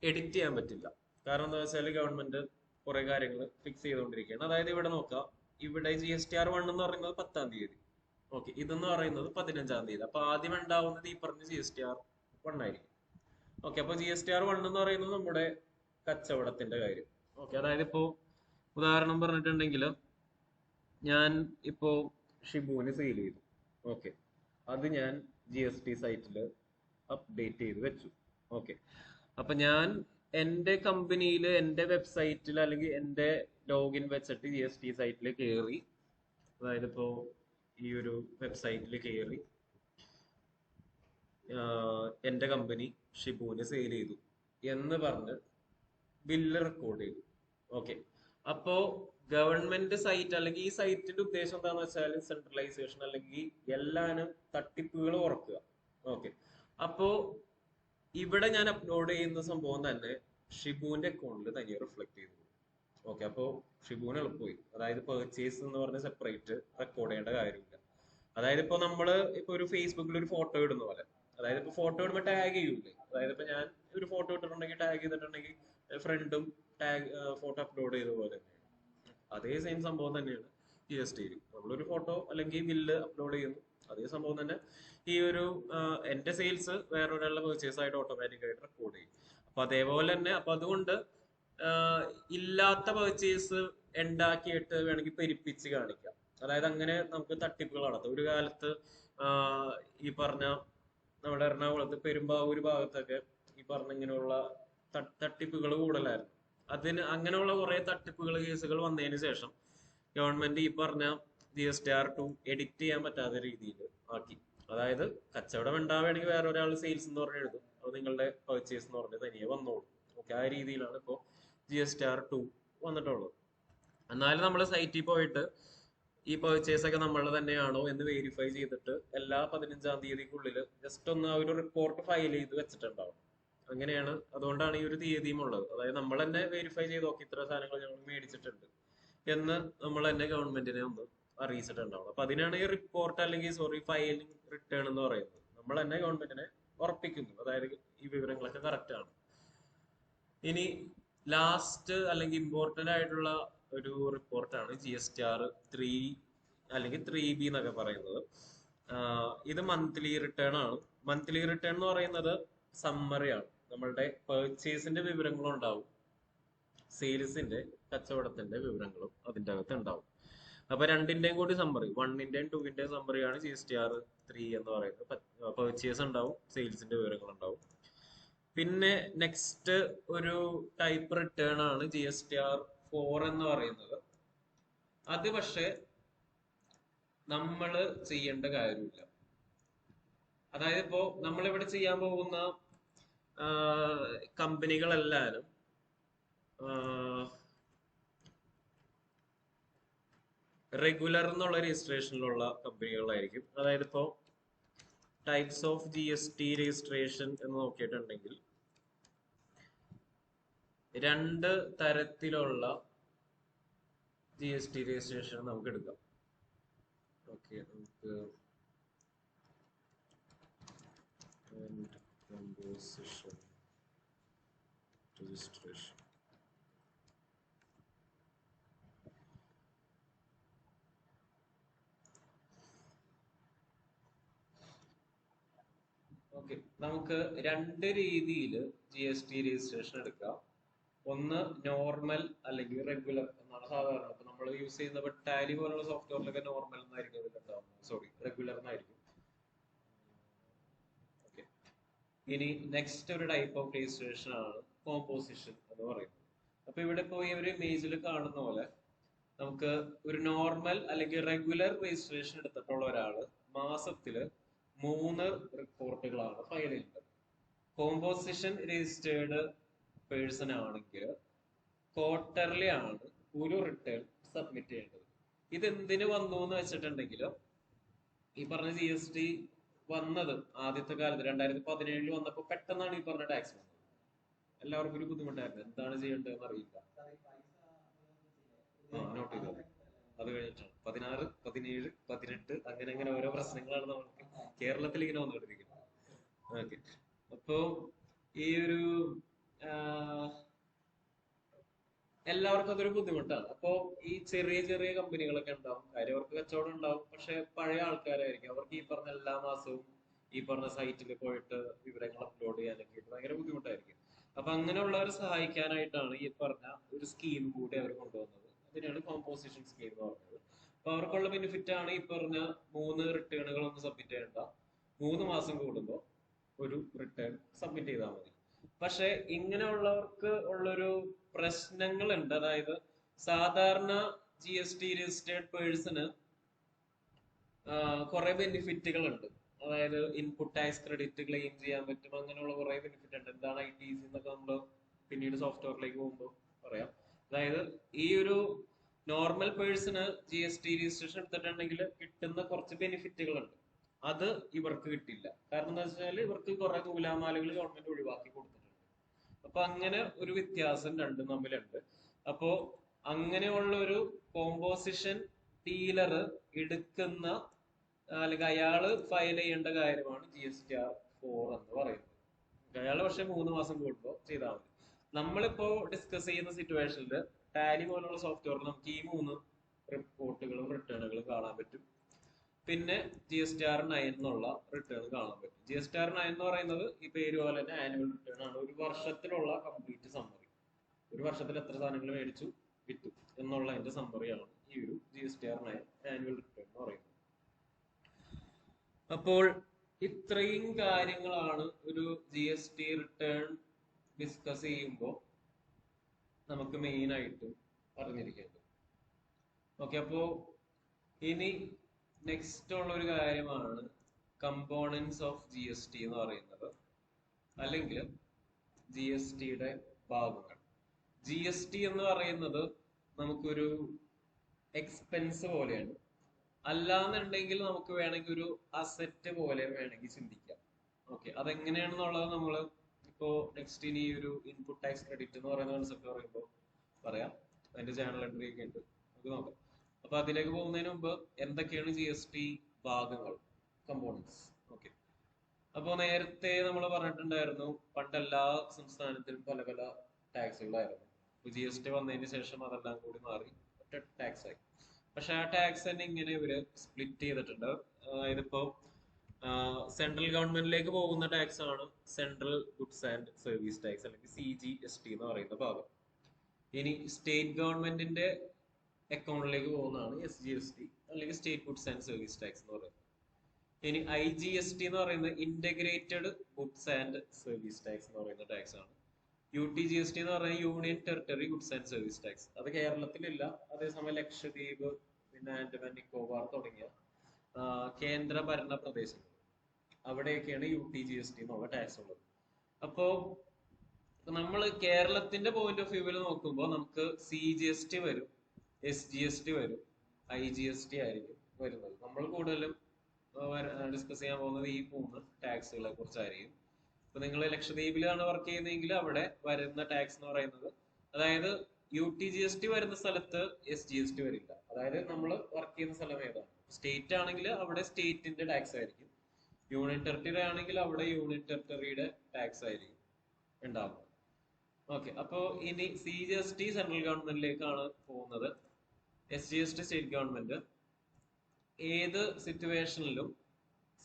എഡിറ്റ് ചെയ്യാൻ പറ്റില്ല. കാരണം എന്താ വെച്ചാൽ ഗവൺമെന്റ് കുറെ കാര്യങ്ങൾ ഫിക്സ് ചെയ്തുകൊണ്ടിരിക്കുകയാണ്. അതായത് ഇവിടെ നോക്കാം, ഇവിടെ GSTR 1 എന്ന് പറയുന്നത് 10-ാം തീയതി. ഓക്കെ, ഇതെന്ന് പറയുന്നത് 15-ാം തീയതി. അപ്പൊ ആദ്യം ഉണ്ടാവുന്നത് ഈ പറഞ്ഞ GSTR 1 ആയിരിക്കും. ഓക്കെ, അപ്പൊ GSTR 1 എന്ന് പറയുന്നത് നമ്മുടെ കച്ചവടത്തിന്റെ കാര്യം. ഓക്കെ, അതായത് ഇപ്പോ ഉദാഹരണം പറഞ്ഞിട്ടുണ്ടെങ്കിൽ ഞാൻ ഇപ്പോ ഷിബുവിന് സെയിൽ ചെയ്തു. ഓക്കെ, അത് ഞാൻ GST സൈറ്റിൽ അപ്ഡേറ്റ് ചെയ്ത് വെച്ചു. ഓക്കെ, അപ്പൊ ഞാൻ എന്റെ കമ്പനിയിൽ എന്റെ വെബ്സൈറ്റിൽ അല്ലെങ്കിൽ എന്റെ ലോഗിൻ വെച്ചിട്ട് GST സൈറ്റിൽ കയറി, അതായത് ഇപ്പോ ഈ ഒരു വെബ്സൈറ്റിൽ കയറി എന്റെ കമ്പനി ഷിബുവിന് സെയിൽ ചെയ്തു എന്ന് പറഞ്ഞ് ബില്ല് റെക്കോർഡ് ചെയ്തു. ഓക്കെ, അപ്പോ ഗവൺമെന്റ് സൈറ്റ് അല്ലെങ്കിൽ ഈ സൈറ്റിന്റെ ഉദ്ദേശം എന്താന്ന് വെച്ചാൽ സെൻട്രലൈസേഷൻ അല്ലെങ്കിൽ എല്ലാനും തട്ടിപ്പുകൾ കുറക്കുക. ഓക്കെ, അപ്പോ ഇവിടെ ഞാൻ അപ്ലോഡ് ചെയ്യുന്ന സംഭവം തന്നെ ഷിബുവിന്റെ അക്കൗണ്ടിൽ തനിയെ റിഫ്ലക്ട് ചെയ്തു. ഓക്കെ, അപ്പോ ഷിബുവിന് എളുപ്പമായി. അതായത് പെർച്ചേസ് എന്ന് പറഞ്ഞ സെപ്പറേറ്റ് റെക്കോർഡ് ചെയ്യേണ്ട കാര്യമില്ല. അതായത് ഇപ്പൊ നമ്മള് ഇപ്പൊ ഒരു ഫേസ്ബുക്കിൽ ഒരു ഫോട്ടോ ഇടുന്ന പോലെ, അതായത് ഇപ്പൊ ഫോട്ടോ ഇടുമ്പോൾ ടാഗ് ചെയ്യൂലേ, അതായത് ഇപ്പൊ ഞാൻ ഒരു ഫോട്ടോ ഇട്ടിട്ടുണ്ടെങ്കിൽ ടാഗ് ചെയ്തിട്ടുണ്ടെങ്കിൽ ഫ്രണ്ടും ടാഗ് ഫോട്ടോ അപ്ലോഡ് ചെയ്ത പോലെ തന്നെയാണ്. അതേ സെയിം സംഭവം തന്നെയാണ് GST. നമ്മളൊരു ഫോട്ടോ അല്ലെങ്കിൽ ബില്ല് അപ്ലോഡ് ചെയ്യുന്നു, അതേ സംഭവം തന്നെ ഈ ഒരു എന്റെ സെയിൽസ് വേറൊരാളുടെ പെർച്ചേസ് ആയിട്ട് ഓട്ടോമാറ്റിക് ആയിട്ട് റെക്കോർഡ് ചെയ്യും. അപ്പൊ അതേപോലെ തന്നെ അപ്പൊ അതുകൊണ്ട് ഇല്ലാത്ത പെർച്ചേസ് ഉണ്ടാക്കിയിട്ട് വേണമെങ്കിൽ പെരുപ്പിച്ച് കാണിക്കാം. അതായത് അങ്ങനെ നമുക്ക് തട്ടിപ്പുകൾ നടത്താം. ഒരു കാലത്ത് ഈ പറഞ്ഞ നമ്മുടെ എറണാകുളത്ത് പെരുമ്പാവൂർ ഭാഗത്തൊക്കെ ഈ പറഞ്ഞ ഇങ്ങനെയുള്ള തട്ടിപ്പുകൾ കൂടുതലായിരുന്നു. അങ്ങനെയുള്ള കുറെ തട്ടിപ്പുകൾ കേസുകൾ വന്നതിന് ശേഷം ഗവൺമെന്റ് ഈ പറഞ്ഞ GSTR 2 എഡിറ്റ് ചെയ്യാൻ പറ്റാത്ത രീതിയിൽ ആക്കി. അതായത് കച്ചവടം ഉണ്ടാവുകയാണെങ്കിൽ വേറെ ഒരാൾ സെയിൽസ് എന്ന് പറഞ്ഞ് എഴുതും, അത് നിങ്ങളുടെ പെർച്ചേസ് എന്ന് പറഞ്ഞ് തനിയെ വന്നോളും. ഓക്കെ, ആ രീതിയിലാണ് ഇപ്പോൾ GSTR 2 വന്നിട്ടുള്ളത്. എന്നാലും നമ്മൾ സൈറ്റിൽ പോയിട്ട് ഈ പെർച്ചേസ് ഒക്കെ നമ്മൾ തന്നെയാണോ എന്ന് വെരിഫൈ ചെയ്തിട്ട് എല്ലാ 15-ാം തീയതിക്കുള്ളിൽ ജസ്റ്റ് ഒന്ന് ആ ഒരു റിപ്പോർട്ട് ഫയൽ ചെയ്ത് വെച്ചിട്ടുണ്ടാവും. അങ്ങനെയാണ്, അതുകൊണ്ടാണ് ഈ ഒരു തീയതിയും ഉള്ളത്. അതായത് നമ്മൾ തന്നെ വെരിഫൈ ചെയ്ത് നോക്കി ഇത്ര സാധനങ്ങൾ ഞങ്ങൾ മേടിച്ചിട്ടുണ്ട് എന്ന് നമ്മൾ തന്നെ ഗവൺമെന്റിനെ ഒന്ന് അറിയിച്ചിട്ടുണ്ടാവും. അപ്പൊ അതിനാണ് ഈ റിപ്പോർട്ട് അല്ലെങ്കിൽ ഫയലിംഗ് റിട്ടേൺ എന്ന് പറയുന്നത്. നമ്മൾ തന്നെ ഗവൺമെന്റിനെ ഉറപ്പിക്കുന്നു, അതായത് ഈ വിവരങ്ങളൊക്കെ കറക്റ്റ് ആണ്. ഇനി ലാസ്റ്റ് അല്ലെങ്കിൽ ഇമ്പോർട്ടന്റ് ആയിട്ടുള്ള ഒരു റിപ്പോർട്ടാണ് GSTR 3 അല്ലെങ്കിൽ 3B എന്നൊക്കെ പറയുന്നത്. ഇത് മന്ത്ലി റിട്ടേൺ ആണ്. മന്ത്ലി റിട്ടേൺ എന്ന് പറയുന്നത് സമ്മറിയാണ്. നമ്മളുടെ പെർച്ചേസിന്റെ വിവരങ്ങളും ഉണ്ടാവും, സെയിൽസിന്റെ കച്ചവടത്തിന്റെ വിവരങ്ങളും അതിന്റെ അകത്ത് ഉണ്ടാവും. അപ്പൊ രണ്ടിന്റെയും കൂടി സമ്മറി, 1-ന്റെയും 2-ന്റെയും സമ്മറിയാണ് GSTR 3 എന്ന് പറയുന്നത്. പെർച്ചേസ് ഉണ്ടാവും, സെയിൽസിന്റെ വിവരങ്ങൾ ഉണ്ടാവും. പിന്നെ നെക്സ്റ്റ് ഒരു ടൈപ്പ് റിട്ടേൺ ആണ് GSTR 4 എന്ന് പറയുന്നത്. അത് പക്ഷെ നമ്മള് ചെയ്യേണ്ട കാര്യമില്ല. അതായത് ഇപ്പോ നമ്മളിവിടെ ചെയ്യാൻ പോകുന്ന കമ്പനികളെല്ലാവരും റെഗുലർ എന്നുള്ള രജിസ്ട്രേഷനിലുള്ള കമ്പനികളായിരിക്കും. അതായത് ഇപ്പോൾ ടൈപ്സ് ഓഫ് GST രജിസ്ട്രേഷൻ എന്ന് നോക്കിയിട്ടുണ്ടെങ്കിൽ 2 തരത്തിലുള്ള GST രജിസ്ട്രേഷൻ നമുക്ക് എടുക്കാം. ഓക്കെ, നമുക്ക് composition registration. ഓക്കെ, നമുക്ക് 2 രീതിയിൽ GST രജിസ്ട്രേഷൻ എടുക്കാം. ഒന്ന് നോർമൽ അല്ലെങ്കിൽ റെഗുലർ എന്നാണ് സാധാരണ. ഇപ്പൊ നമ്മൾ യൂസ് ചെയ്യുന്ന ടാലി പോലുള്ള സോഫ്റ്റ്വെയറിലൊക്കെ നോർമൽ എന്നായിരിക്കും ഇതിലുണ്ടാവുന്നത്, സോറി റെഗുലർ എന്നായിരിക്കും. ഓക്കെ, ഇനി നെക്സ്റ്റ് ഒരു ടൈപ്പ് ഓഫ് രജിസ്ട്രേഷൻ ആണ് കോമ്പോസിഷൻ എന്ന് പറയുന്നത്. അപ്പൊ ഇവിടെ ഇപ്പോൾ ഈ ഒരു ഇമേജിൽ കാണുന്ന പോലെ നമുക്ക് ഒരു നോർമൽ അല്ലെങ്കിൽ റെഗുലർ രജിസ്ട്രേഷൻ എടുത്തിട്ടുള്ള ഒരാള് മാസത്തില് 3 റിപ്പോർട്ടുകളാണ് ഫയൽ ചെയ്യുന്നത്. കോമ്പോസിഷൻ രജിസ്റ്റേർഡ് പേഴ്സൺ ആണെങ്കിൽ ക്വാർട്ടർലി ആണ് ഒരു റിട്ടേൺ സബ്മിറ്റ് ചെയ്യേണ്ടത്. ഇതെന്തിനു വന്നു എന്ന് വെച്ചിട്ടുണ്ടെങ്കിൽ, ഈ പറഞ്ഞ GST വന്നത് ആദ്യത്തെ കാലത്ത് 2017 വന്നപ്പോൾ പെട്ടെന്നാണ് ഈ പറഞ്ഞ ടാക്സ് വന്നത്. എല്ലാവർക്കും ഒരു ബുദ്ധിമുട്ടായിരുന്നു, എന്താണ് ചെയ്യേണ്ടതെന്ന് അറിയില്ല. നോട്ട് ചെയ്തത് അത് കഴിഞ്ഞിട്ടാണ് 16, 17, 18 അങ്ങനെ ഓരോ പ്രശ്നങ്ങളാണ് നമുക്ക് കേരളത്തിൽ ഇങ്ങനെ വന്നുകൊണ്ടിരിക്കുന്നത്. ഓക്കെ, അപ്പോ ഈ ഒരു എല്ലാവർക്കും അതൊരു ബുദ്ധിമുട്ടാണ്. അപ്പോ ഈ ചെറിയ ചെറിയ കമ്പനികളൊക്കെ ഉണ്ടാവും, കാര്യം അവർക്ക് കച്ചവടം ഉണ്ടാവും, പക്ഷെ പഴയ ആൾക്കാരായിരിക്കും. അവർക്ക് ഈ പറഞ്ഞ എല്ലാ മാസവും ഈ പറഞ്ഞ സൈറ്റിൽ പോയിട്ട് വിവരങ്ങൾ അപ്ലോഡ് ചെയ്യാനൊക്കെ ഭയങ്കര ബുദ്ധിമുട്ടായിരിക്കും. അപ്പൊ അങ്ങനെയുള്ളവരെ സഹായിക്കാനായിട്ടാണ് ഈ പറഞ്ഞ ഒരു സ്കീം കൂടി അവർ കൊണ്ടുവന്നത്. അതിനാണ് കോമ്പോസിഷൻ സ്കീം എന്ന് പറയുന്നത്. അപ്പൊ അവർക്കുള്ള ബെനിഫിറ്റ് ആണ് ഈ പറഞ്ഞ 3 റിട്ടേണുകൾ ഒന്ന് സബ്മിറ്റ് ചെയ്യേണ്ട, 3 മാസം കൂടുമ്പോൾ ഒരു റിട്ടേൺ സബ്മിറ്റ് ചെയ്താൽ മതി. പക്ഷെ ഇങ്ങനെയുള്ളവർക്ക് ഉള്ളൊരു പ്രശ്നങ്ങളുണ്ട്. അതായത് സാധാരണ GST രജിസ്റ്റേർഡ് പേഴ്സണ് കുറെ ബെനിഫിറ്റുകൾ ഉണ്ട്. അതായത് ഇൻപുട്ട് ടാക്സ് ക്രെഡിറ്റ് ക്ലെയിം ചെയ്യാൻ പറ്റും, അങ്ങനെയുള്ള കുറെ ബെനിഫിറ്റ് ഉണ്ട്. എന്താണ് ITC എന്നൊക്കെ നമ്മൾ പിന്നീട് സോഫ്റ്റ്വെയറിലേക്ക് പോകുമ്പോൾ പറയാം. അതായത് ഈ ഒരു നോർമൽ പേഴ്സണ് GST രജിസ്ട്രേഷൻ എടുത്തിട്ടുണ്ടെങ്കിൽ കിട്ടുന്ന കുറച്ച് ബെനിഫിറ്റുകൾ ഉണ്ട്, അത് ഇവർക്ക് കിട്ടില്ല. കാരണം എന്താ വെച്ചാൽ ഇവർക്ക് കുറെ നൂലാമാലകൾ ഗവൺമെന്റ് ഒഴിവാക്കി കൊടുത്തിട്ടുണ്ട്. അപ്പൊ അങ്ങനെ ഒരു വ്യത്യാസം രണ്ടും തമ്മിലുണ്ട്. അപ്പോ അങ്ങനെയുള്ള ഒരു കോമ്പോസിഷൻ ഡീലർ എടുക്കുന്ന അല്ലെങ്കിൽ അയാള് ഫയൽ ചെയ്യേണ്ട കാര്യമാണ് GSTR4 എന്ന് പറയുന്നത്. അയാള് പക്ഷെ 3 മാസം കൂടുമ്പോൾ ചെയ്താൽ മതി. നമ്മളിപ്പോ ഡിസ്കസ് ചെയ്യുന്ന സിറ്റുവേഷനിൽ ടാലി പോലുള്ള സോഫ്റ്റ്വെയറിൽ നമുക്ക് ഈ 3 റിപ്പോർട്ടുകളും റിട്ടേണുകളും കാണാൻ പറ്റും. പിന്നെ GSTR9 എന്നുള്ള റിട്ടേൺ കാണാൻ പറ്റും. GSTR9 എന്ന് പറയുന്നത് ഈ പേര് പോലെ തന്നെ ആനുവൽ റിട്ടേൺ ആണ്. ഒരു വർഷത്തിലുള്ള കംപ്ലീറ്റ് സമ്മറി, ഒരു വർഷത്തിൽ എത്ര സാധനങ്ങൾ മേടിച്ചു വിറ്റു എന്നുള്ളതിന്റെ സമ്മറിയാണ് ഈ ഒരു GSTR9 ആനുവൽ റിട്ടേൺ എന്ന് പറയുന്നത്. അപ്പോൾ ഇത്രയും കാര്യങ്ങളാണ് ഒരു GST റിട്ടേൺ ഡിസ്കസ് ചെയ്യുമ്പോൾ നമുക്ക് മെയിൻ ആയിട്ട് അറിഞ്ഞിരിക്കേണ്ടത്. ഓക്കെ, അപ്പോ ഇനി നെക്സ്റ്റ് ഉള്ള ഒരു കാര്യമാണ് കമ്പോണൻസ് ഓഫ് GST എന്ന് പറയുന്നത്, അല്ലെങ്കിൽ GSTയുടെ ഭാഗങ്ങൾ. GST എന്ന് പറയുന്നത് നമുക്കൊരു എക്സ്പെൻസ് പോലെയാണ്, അല്ലാന്നുണ്ടെങ്കിൽ നമുക്ക് വേണമെങ്കിൽ ഒരു അസറ്റ് പോലെ വേണമെങ്കിൽ ചിന്തിക്കാം. ഓക്കെ, അതെങ്ങനെയാണെന്നുള്ളത് നമ്മൾ ഇപ്പോ നെക്സ്റ്റ് ഇനി ഒരു ഇൻപുട്ട് ടാക്സ് ക്രെഡിറ്റ് എന്ന് പറയുന്ന കൺസെപ്റ്റ് പറയുമ്പോൾ പറയാം. അതിന്റെ ചാനൽ എൻട്രി ഒക്കെ ഉണ്ട്, നമുക്ക് നോക്കാം. അപ്പൊ അതിലേക്ക് പോകുന്നതിന് മുമ്പ് എന്തൊക്കെയാണ് GST ഭാഗങ്ങൾ, കമ്പോണൻസ്. ഓക്കെ, അപ്പൊ നേരത്തെ നമ്മൾ പറഞ്ഞിട്ടുണ്ടായിരുന്നു പണ്ട് എല്ലാ സംസ്ഥാനത്തിലും പല പല ടാക്സുകളായിരുന്നു. GST വന്നതിന് ശേഷം അതെല്ലാം കൂടി മാറി ഒറ്റ ടാക്സ് ആയി. പക്ഷെ ആ ടാക്സ് തന്നെ ഇങ്ങനെ ഇവര് സ്പ്ലിറ്റ് ചെയ്തിട്ടുണ്ട്. അതായത് ഇപ്പോ സെൻട്രൽ ഗവൺമെന്റിലേക്ക് പോകുന്ന ടാക്സ് ആണ് central goods and service tax, അല്ലെങ്കിൽ CGST എന്ന് പറയുന്ന ഭാഗം. ഇനി സ്റ്റേറ്റ് ഗവൺമെന്റിന്റെ അക്കൗണ്ടിലേക്ക് പോകുന്നതാണ് SGST, അല്ലെങ്കിൽ state goods and service tax എന്ന് പറയുന്നത്. ഇനി IGST എന്ന് പറയുന്നത് integrated goods and service tax എന്ന് പറയുന്ന ടാക്സ് ആണ്. UTGST എന്ന് പറയുന്നത് union territory goods and service tax. അത് കേരളത്തിലില്ല. അതേസമയം ലക്ഷദ്വീപ്, പിന്നെ ആൻഡമാൻ നിക്കോബാർ തുടങ്ങിയ കേന്ദ്ര ഭരണ പ്രദേശങ്ങൾ, അവിടെയൊക്കെയാണ് UTGST എന്നുള്ള ടാക്സ് ഉള്ളത്. അപ്പോ നമ്മൾ കേരളത്തിന്റെ പോയിന്റ് ഓഫ് വ്യൂവിൽ നോക്കുമ്പോൾ നമുക്ക് CGST വരും, SGST വരും, IGST ആയിരിക്കും വരുന്നത്. നമ്മൾ കൂടുതലും ഡിസ്കസ് ചെയ്യാൻ പോകുന്നത് ഈ 3 ടാക്സുകളെ കുറിച്ചായിരിക്കും. ഇപ്പൊ നിങ്ങൾ ലക്ഷദ്വീപിലാണ് വർക്ക് ചെയ്യുന്നതെങ്കിൽ അവിടെ വരുന്ന ടാക്സ് എന്ന് പറയുന്നത്, അതായത് UTGST വരുന്ന സ്ഥലത്ത് SGST വരില്ല. അതായത് നമ്മൾ വർക്ക് ചെയ്യുന്ന സ്ഥലം ഏതാണ്, സ്റ്റേറ്റ് ആണെങ്കിൽ അവിടെ സ്റ്റേറ്റിന്റെ ടാക്സ് ആയിരിക്കും, യൂണിയൻ ടെറിട്ടറി ആണെങ്കിൽ അവിടെ യൂണിയൻ ടെറിട്ടറിയുടെ ടാക്സ് ആയിരിക്കും ഉണ്ടാവുന്നത്. ഓക്കെ, അപ്പോ ഇനി CGST സെൻട്രൽ ഗവൺമെന്റിലേക്കാണ് പോകുന്നത്, SGST സ്റ്റേറ്റ് ഗവൺമെന്റ്. ഏത് സിറ്റുവേഷനിലും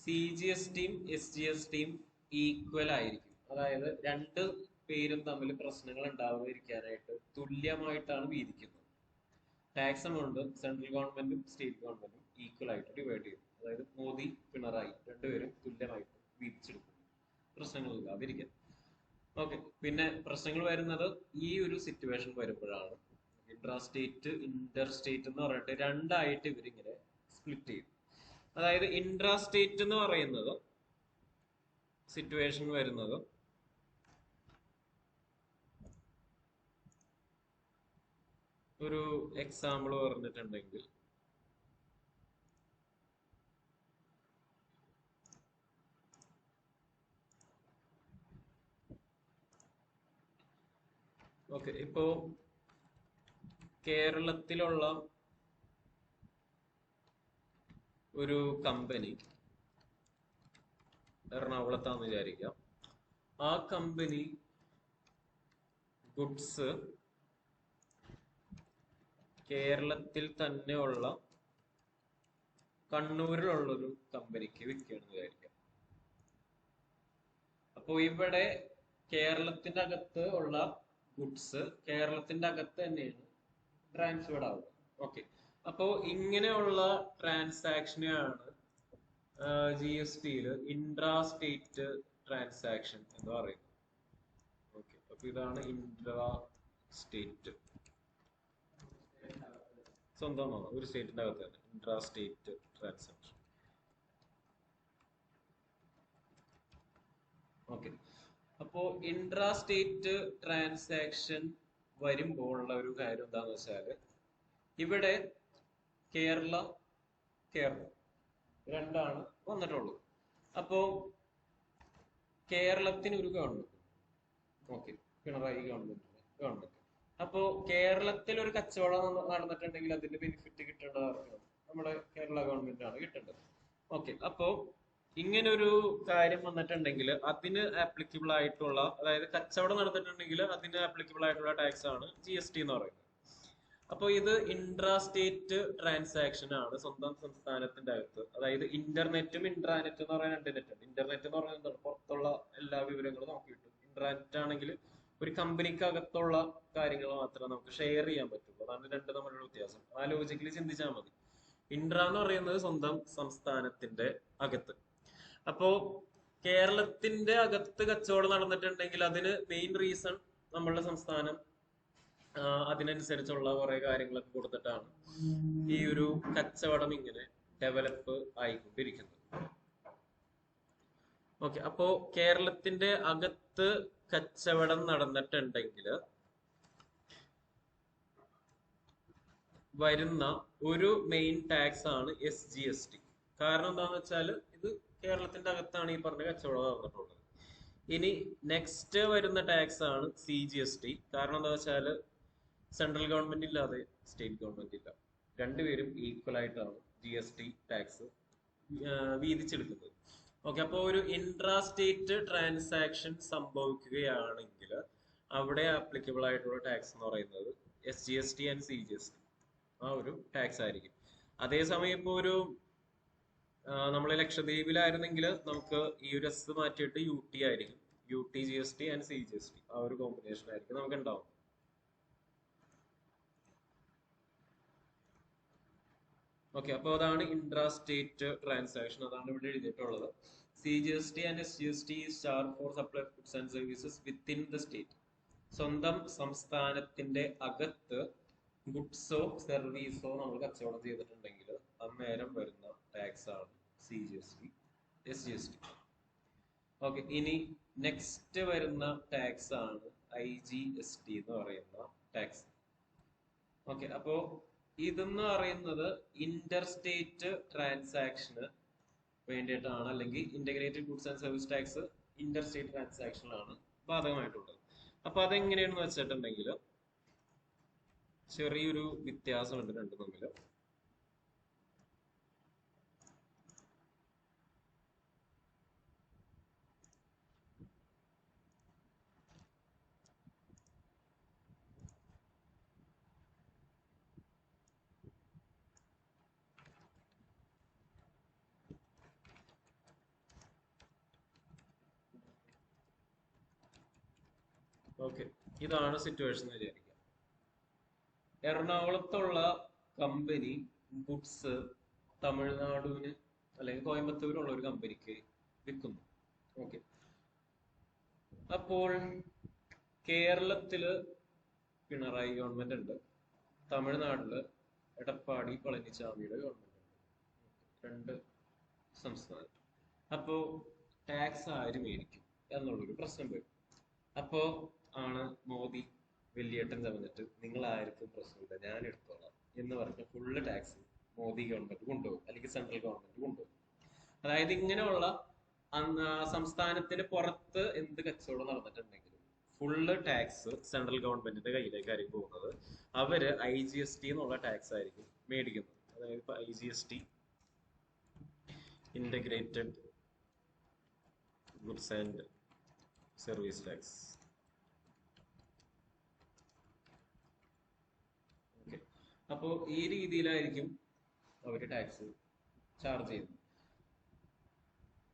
CGSTയും SGSTയും ഈക്വൽ ആയിരിക്കും. അതായത് രണ്ട് പേരും തമ്മിൽ പ്രശ്നങ്ങൾ ഉണ്ടാവാതിരിക്കാനായിട്ട് തുല്യമായിട്ടാണ് വീതിക്കുന്നത്. ടാക്സ് എമൗണ്ട് സെൻട്രൽ ഗവൺമെന്റും സ്റ്റേറ്റ് ഗവൺമെന്റും ഈക്വൽ ആയിട്ട് ഡിവൈഡ് ചെയ്യും. അതായത് മോദി പിണറായി രണ്ടുപേരും തുല്യമായിട്ട് വീതിച്ചെടുക്കുന്നു, പ്രശ്നങ്ങളില്ലാതിരിക്കാൻ. ഓക്കെ, പിന്നെ പ്രശ്നങ്ങൾ വരുന്നത് ഈ ഒരു സിറ്റുവേഷൻ വരുമ്പോഴാണ്. ഇൻട്രാ സ്റ്റേറ്റ്, ഇന്റർ സ്റ്റേറ്റ് എന്ന് പറഞ്ഞിട്ട് രണ്ടായിട്ട് ഇവരിങ്ങനെ സ്പ്ലിറ്റ് ചെയ്യും. അതായത് ഇൻട്രാ സ്റ്റേറ്റ് എന്ന് പറയുന്നത് സിറ്റുവേഷൻ വരുന്നത് ഒരു എക്സാമ്പിൾ പറഞ്ഞിട്ടുണ്ടെങ്കിൽ, ഓക്കെ, ഇപ്പോ കേരളത്തിലുള്ള ഒരു കമ്പനി എറണാകുളത്താന്ന് വിചാരിക്കാം. ആ കമ്പനി ഗുഡ്സ് കേരളത്തിൽ തന്നെയുള്ള കണ്ണൂരിലുള്ളൊരു കമ്പനിക്ക് വിൽക്കുകയാണെന്ന് വിചാരിക്കാം. അപ്പോ ഇവിടെ കേരളത്തിന്റെ അകത്ത് ഉള്ള ഗുഡ്സ് കേരളത്തിന്റെ അകത്ത് തന്നെയാണ് ട്രാൻസ്ഫേർഡ് ആവുക. ഓക്കെ, അപ്പോ ഇങ്ങനെയുള്ള ട്രാൻസാക്ഷനെയാണ് GSTയിൽ ഇൻട്രാ സ്റ്റേറ്റ് ട്രാൻസാക്ഷൻ എന്ന് പറയുന്നത്. ഓക്കെ, അപ്പൊ ഇതാണ് ഇൻട്രാ സ്റ്റേറ്റ്. സ്വന്തമാണ് ഒരു സ്റ്റേറ്റിന്റെ അകത്ത് തന്നെ ഇൻട്രാ സ്റ്റേറ്റ് ട്രാൻസാക്ഷൻ. ഓക്കെ, അപ്പോ ഇൻട്രാ സ്റ്റേറ്റ് ട്രാൻസാക്ഷൻ വരുമ്പോൾ ഉള്ള ഒരു കാര്യം എന്താന്ന് വെച്ചാല്, ഇവിടെ കേരളം രണ്ടാണ് വന്നിട്ടുള്ളത്. അപ്പോ കേരളത്തിന് ഒരു ഗവൺമെന്റ്, ഓക്കെ, പിണറായി ഗവൺമെന്റ്. അപ്പോ കേരളത്തിൽ ഒരു കച്ചവടം നടന്നിട്ടുണ്ടെങ്കിൽ അതിന്റെ ബെനിഫിറ്റ് കിട്ടേണ്ടത് ആർക്കാണ്? നമ്മുടെ കേരള ഗവൺമെന്റ് ആണ് കിട്ടേണ്ടത്. ഓക്കെ, അപ്പോ ഇങ്ങനെ ഒരു കാര്യം വന്നിട്ടുണ്ടെങ്കിൽ അതിന് ആപ്ലിക്കബിൾ ആയിട്ടുള്ള, അതായത് കച്ചവടം നടന്നിട്ടുണ്ടെങ്കിൽ അതിന് ആപ്ലിക്കബിൾ ആയിട്ടുള്ള ടാക്സ് ആണ് GST എന്ന് പറയുന്നത്. അപ്പൊ ഇത് ഇൻട്രാ സ്റ്റേറ്റ് ട്രാൻസാക്ഷൻ ആണ് സ്വന്തം സംസ്ഥാനത്തിന്റെ അകത്ത്. അതായത് ഇന്റർനെറ്റും ഇൻട്രാനെറ്റ് എന്ന് പറയുന്ന രണ്ട് നെറ്റ് ഉണ്ട്. ഇന്റർനെറ്റ് എന്ന് പറയുന്നത് എന്താണ്? പുറത്തുള്ള എല്ലാ വിവരങ്ങളും നമുക്ക് കിട്ടും. ഇൻട്രാനെറ്റ് ആണെങ്കിൽ ഒരു കമ്പനിക്ക് അകത്തുള്ള കാര്യങ്ങൾ മാത്രമേ നമുക്ക് ഷെയർ ചെയ്യാൻ പറ്റുള്ളൂ. അതാണ് രണ്ട് തമ്മിലുള്ള വ്യത്യാസം. ആ ലോജിക്കലി ചിന്തിച്ചാൽ മതി. ഇൻട്രാ എന്ന് പറയുന്നത് സ്വന്തം സംസ്ഥാനത്തിന്റെ അകത്ത്. അപ്പോ കേരളത്തിന്റെ അകത്ത് കച്ചവടം നടന്നിട്ടുണ്ടെങ്കിൽ അതിന് മെയിൻ റീസൺ നമ്മളുടെ സംസ്ഥാനം അതിനനുസരിച്ചുള്ള കുറെ കാര്യങ്ങളൊക്കെ കൊടുത്തിട്ടാണ് ഈ ഒരു കച്ചവടം ഇങ്ങനെ ഡെവലപ്പ് ആയിക്കൊണ്ടിരിക്കുന്നത്. ഓക്കെ, അപ്പോ കേരളത്തിന്റെ അകത്ത് കച്ചവടം നടന്നിട്ടുണ്ടെങ്കിൽ വരുന്ന ഒരു മെയിൻ ടാക്സ് ആണ് SGST. കാരണം എന്താന്ന് വെച്ചാൽ ഇത് കേരളത്തിന്റെ അകത്താണ് ഈ പറഞ്ഞ കച്ചവടം നടന്നിട്ടുള്ളത്. ഇനി നെക്സ്റ്റ് വരുന്ന ടാക്സ് ആണ് CGST. കാരണം എന്താ വെച്ചാല് സെൻട്രൽ ഗവൺമെന്റ് ഇല്ലാതെ സ്റ്റേറ്റ് ഗവൺമെന്റ് ഇല്ല, രണ്ടുപേരും ഈക്വൽ ആയിട്ടാണ് GST ടാക്സ് വീതിച്ചെടുക്കുന്നത്. ഓക്കെ, അപ്പോൾ ഒരു ഇൻട്രാ സ്റ്റേറ്റ് ട്രാൻസാക്ഷൻ സംഭവിക്കുകയാണെങ്കിൽ അവിടെ ആപ്ലിക്കബിൾ ആയിട്ടുള്ള ടാക്സ് എന്ന് പറയുന്നത് SGST ആൻഡ് CGST, ആ ഒരു ടാക്സ് ആയിരിക്കും. അതേസമയം ഇപ്പോൾ ഒരു നമ്മൾ ലക്ഷദ്വീപിലായിരുന്നെങ്കിൽ നമുക്ക് ഈ ഒരു S മാറ്റിയിട്ട് UT ആയിരിക്കും. UT GST ആൻഡ് CGST ആ ഒരു കോമ്പിനേഷൻ ആയിരിക്കും നമുക്ക് ഉണ്ടാവും. ഓക്കെ, അപ്പോൾ അതാണ് ഇൻട്രാ സ്റ്റേറ്റ് ട്രാൻസാക്ഷൻ. അതാണ് ഇവിടെ എഴുതിയിട്ടുള്ളത്. CGST and SGST charge four supply goods and services within the state. സ്വന്തം സംസ്ഥാനത്തിന്റെ അകത്ത് ഗുഡ്സോ സർവീസോ നമ്മൾ കച്ചവടം ചെയ്തിട്ടുണ്ടെങ്കിൽ അന്നേരം വരുന്ന ടാക്സ് ആണ് CGST, SGST. ഓക്കെ, ഇനി നെക്സ്റ്റ് വരുന്ന ടാക്സ് ആണ് IGST എന്ന് പറയുന്ന ടാക്സ്. ഓക്കെ, അപ്പോ ഇതെന്ന് പറയുന്നത് ഇന്റർ സ്റ്റേറ്റ് ട്രാൻസാക്ഷന് വേണ്ടിയിട്ടാണ്, അല്ലെങ്കിൽ integrated goods and service tax inter state ട്രാൻസാക്ഷനിലാണ് ബാധകമായിട്ടുള്ളത്. അപ്പൊ അതെങ്ങനെയാണെന്ന് വെച്ചിട്ടുണ്ടെങ്കിൽ ചെറിയൊരു വ്യത്യാസമുണ്ട് രണ്ടും തമ്മിൽ. ഓക്കെ, ഇതാണ് സിറ്റുവേഷൻ എന്ന് വിചാരിക്കുക. എറണാകുളത്തുള്ള കമ്പനി ഗുഡ്സ് തമിഴ്നാടുവിന് അല്ലെങ്കിൽ കോയമ്പത്തൂരുള്ള ഒരു കമ്പനിക്ക് വിൽക്കുന്നു. ഓക്കെ, അപ്പോൾ കേരളത്തില് പിണറായി ഗവൺമെന്റ് ഉണ്ട്, തമിഴ്നാട്ടില് എടപ്പാടി പളനിസ്വാമിയുടെ ഗവൺമെന്റ് ഉണ്ട്. രണ്ട് സംസ്ഥാനം. അപ്പോ ടാക്സ് ആര് മേടിക്കും എന്നുള്ളൊരു പ്രശ്നം വരും. അപ്പോ ആണ് മോദി വലിയേട്ടൻ വന്നിട്ട് നിങ്ങൾ ആർക്കും പ്രശ്നമില്ല ഞാൻ എടുത്തോളാം എന്ന് പറഞ്ഞ് ഫുള്ള് ടാക്സ് മോദി ഗവൺമെന്റ് കൊണ്ടുപോകും, അല്ലെങ്കിൽ സെൻട്രൽ ഗവൺമെന്റ് കൊണ്ടുപോകും. അതായത് ഇങ്ങനെയുള്ള സംസ്ഥാനത്തിന് പുറത്ത് എന്ത് കച്ചവടം നടന്നിട്ടുണ്ടെങ്കിലും ഫുള്ള് ടാക്സ് സെൻട്രൽ ഗവൺമെന്റിന്റെ കയ്യിലേക്കായിരിക്കും പോകുന്നത്. അവര് IGST എന്നുള്ള ടാക്സ് ആയിരിക്കും മേടിക്കുന്നത്. അതായത് ഇപ്പൊ IGST, integrated goods and service tax. അപ്പോൾ ഈ രീതിയിലായിരിക്കും അവർ ടാക്സ് ചാർജ് ചെയ്യുന്നത്.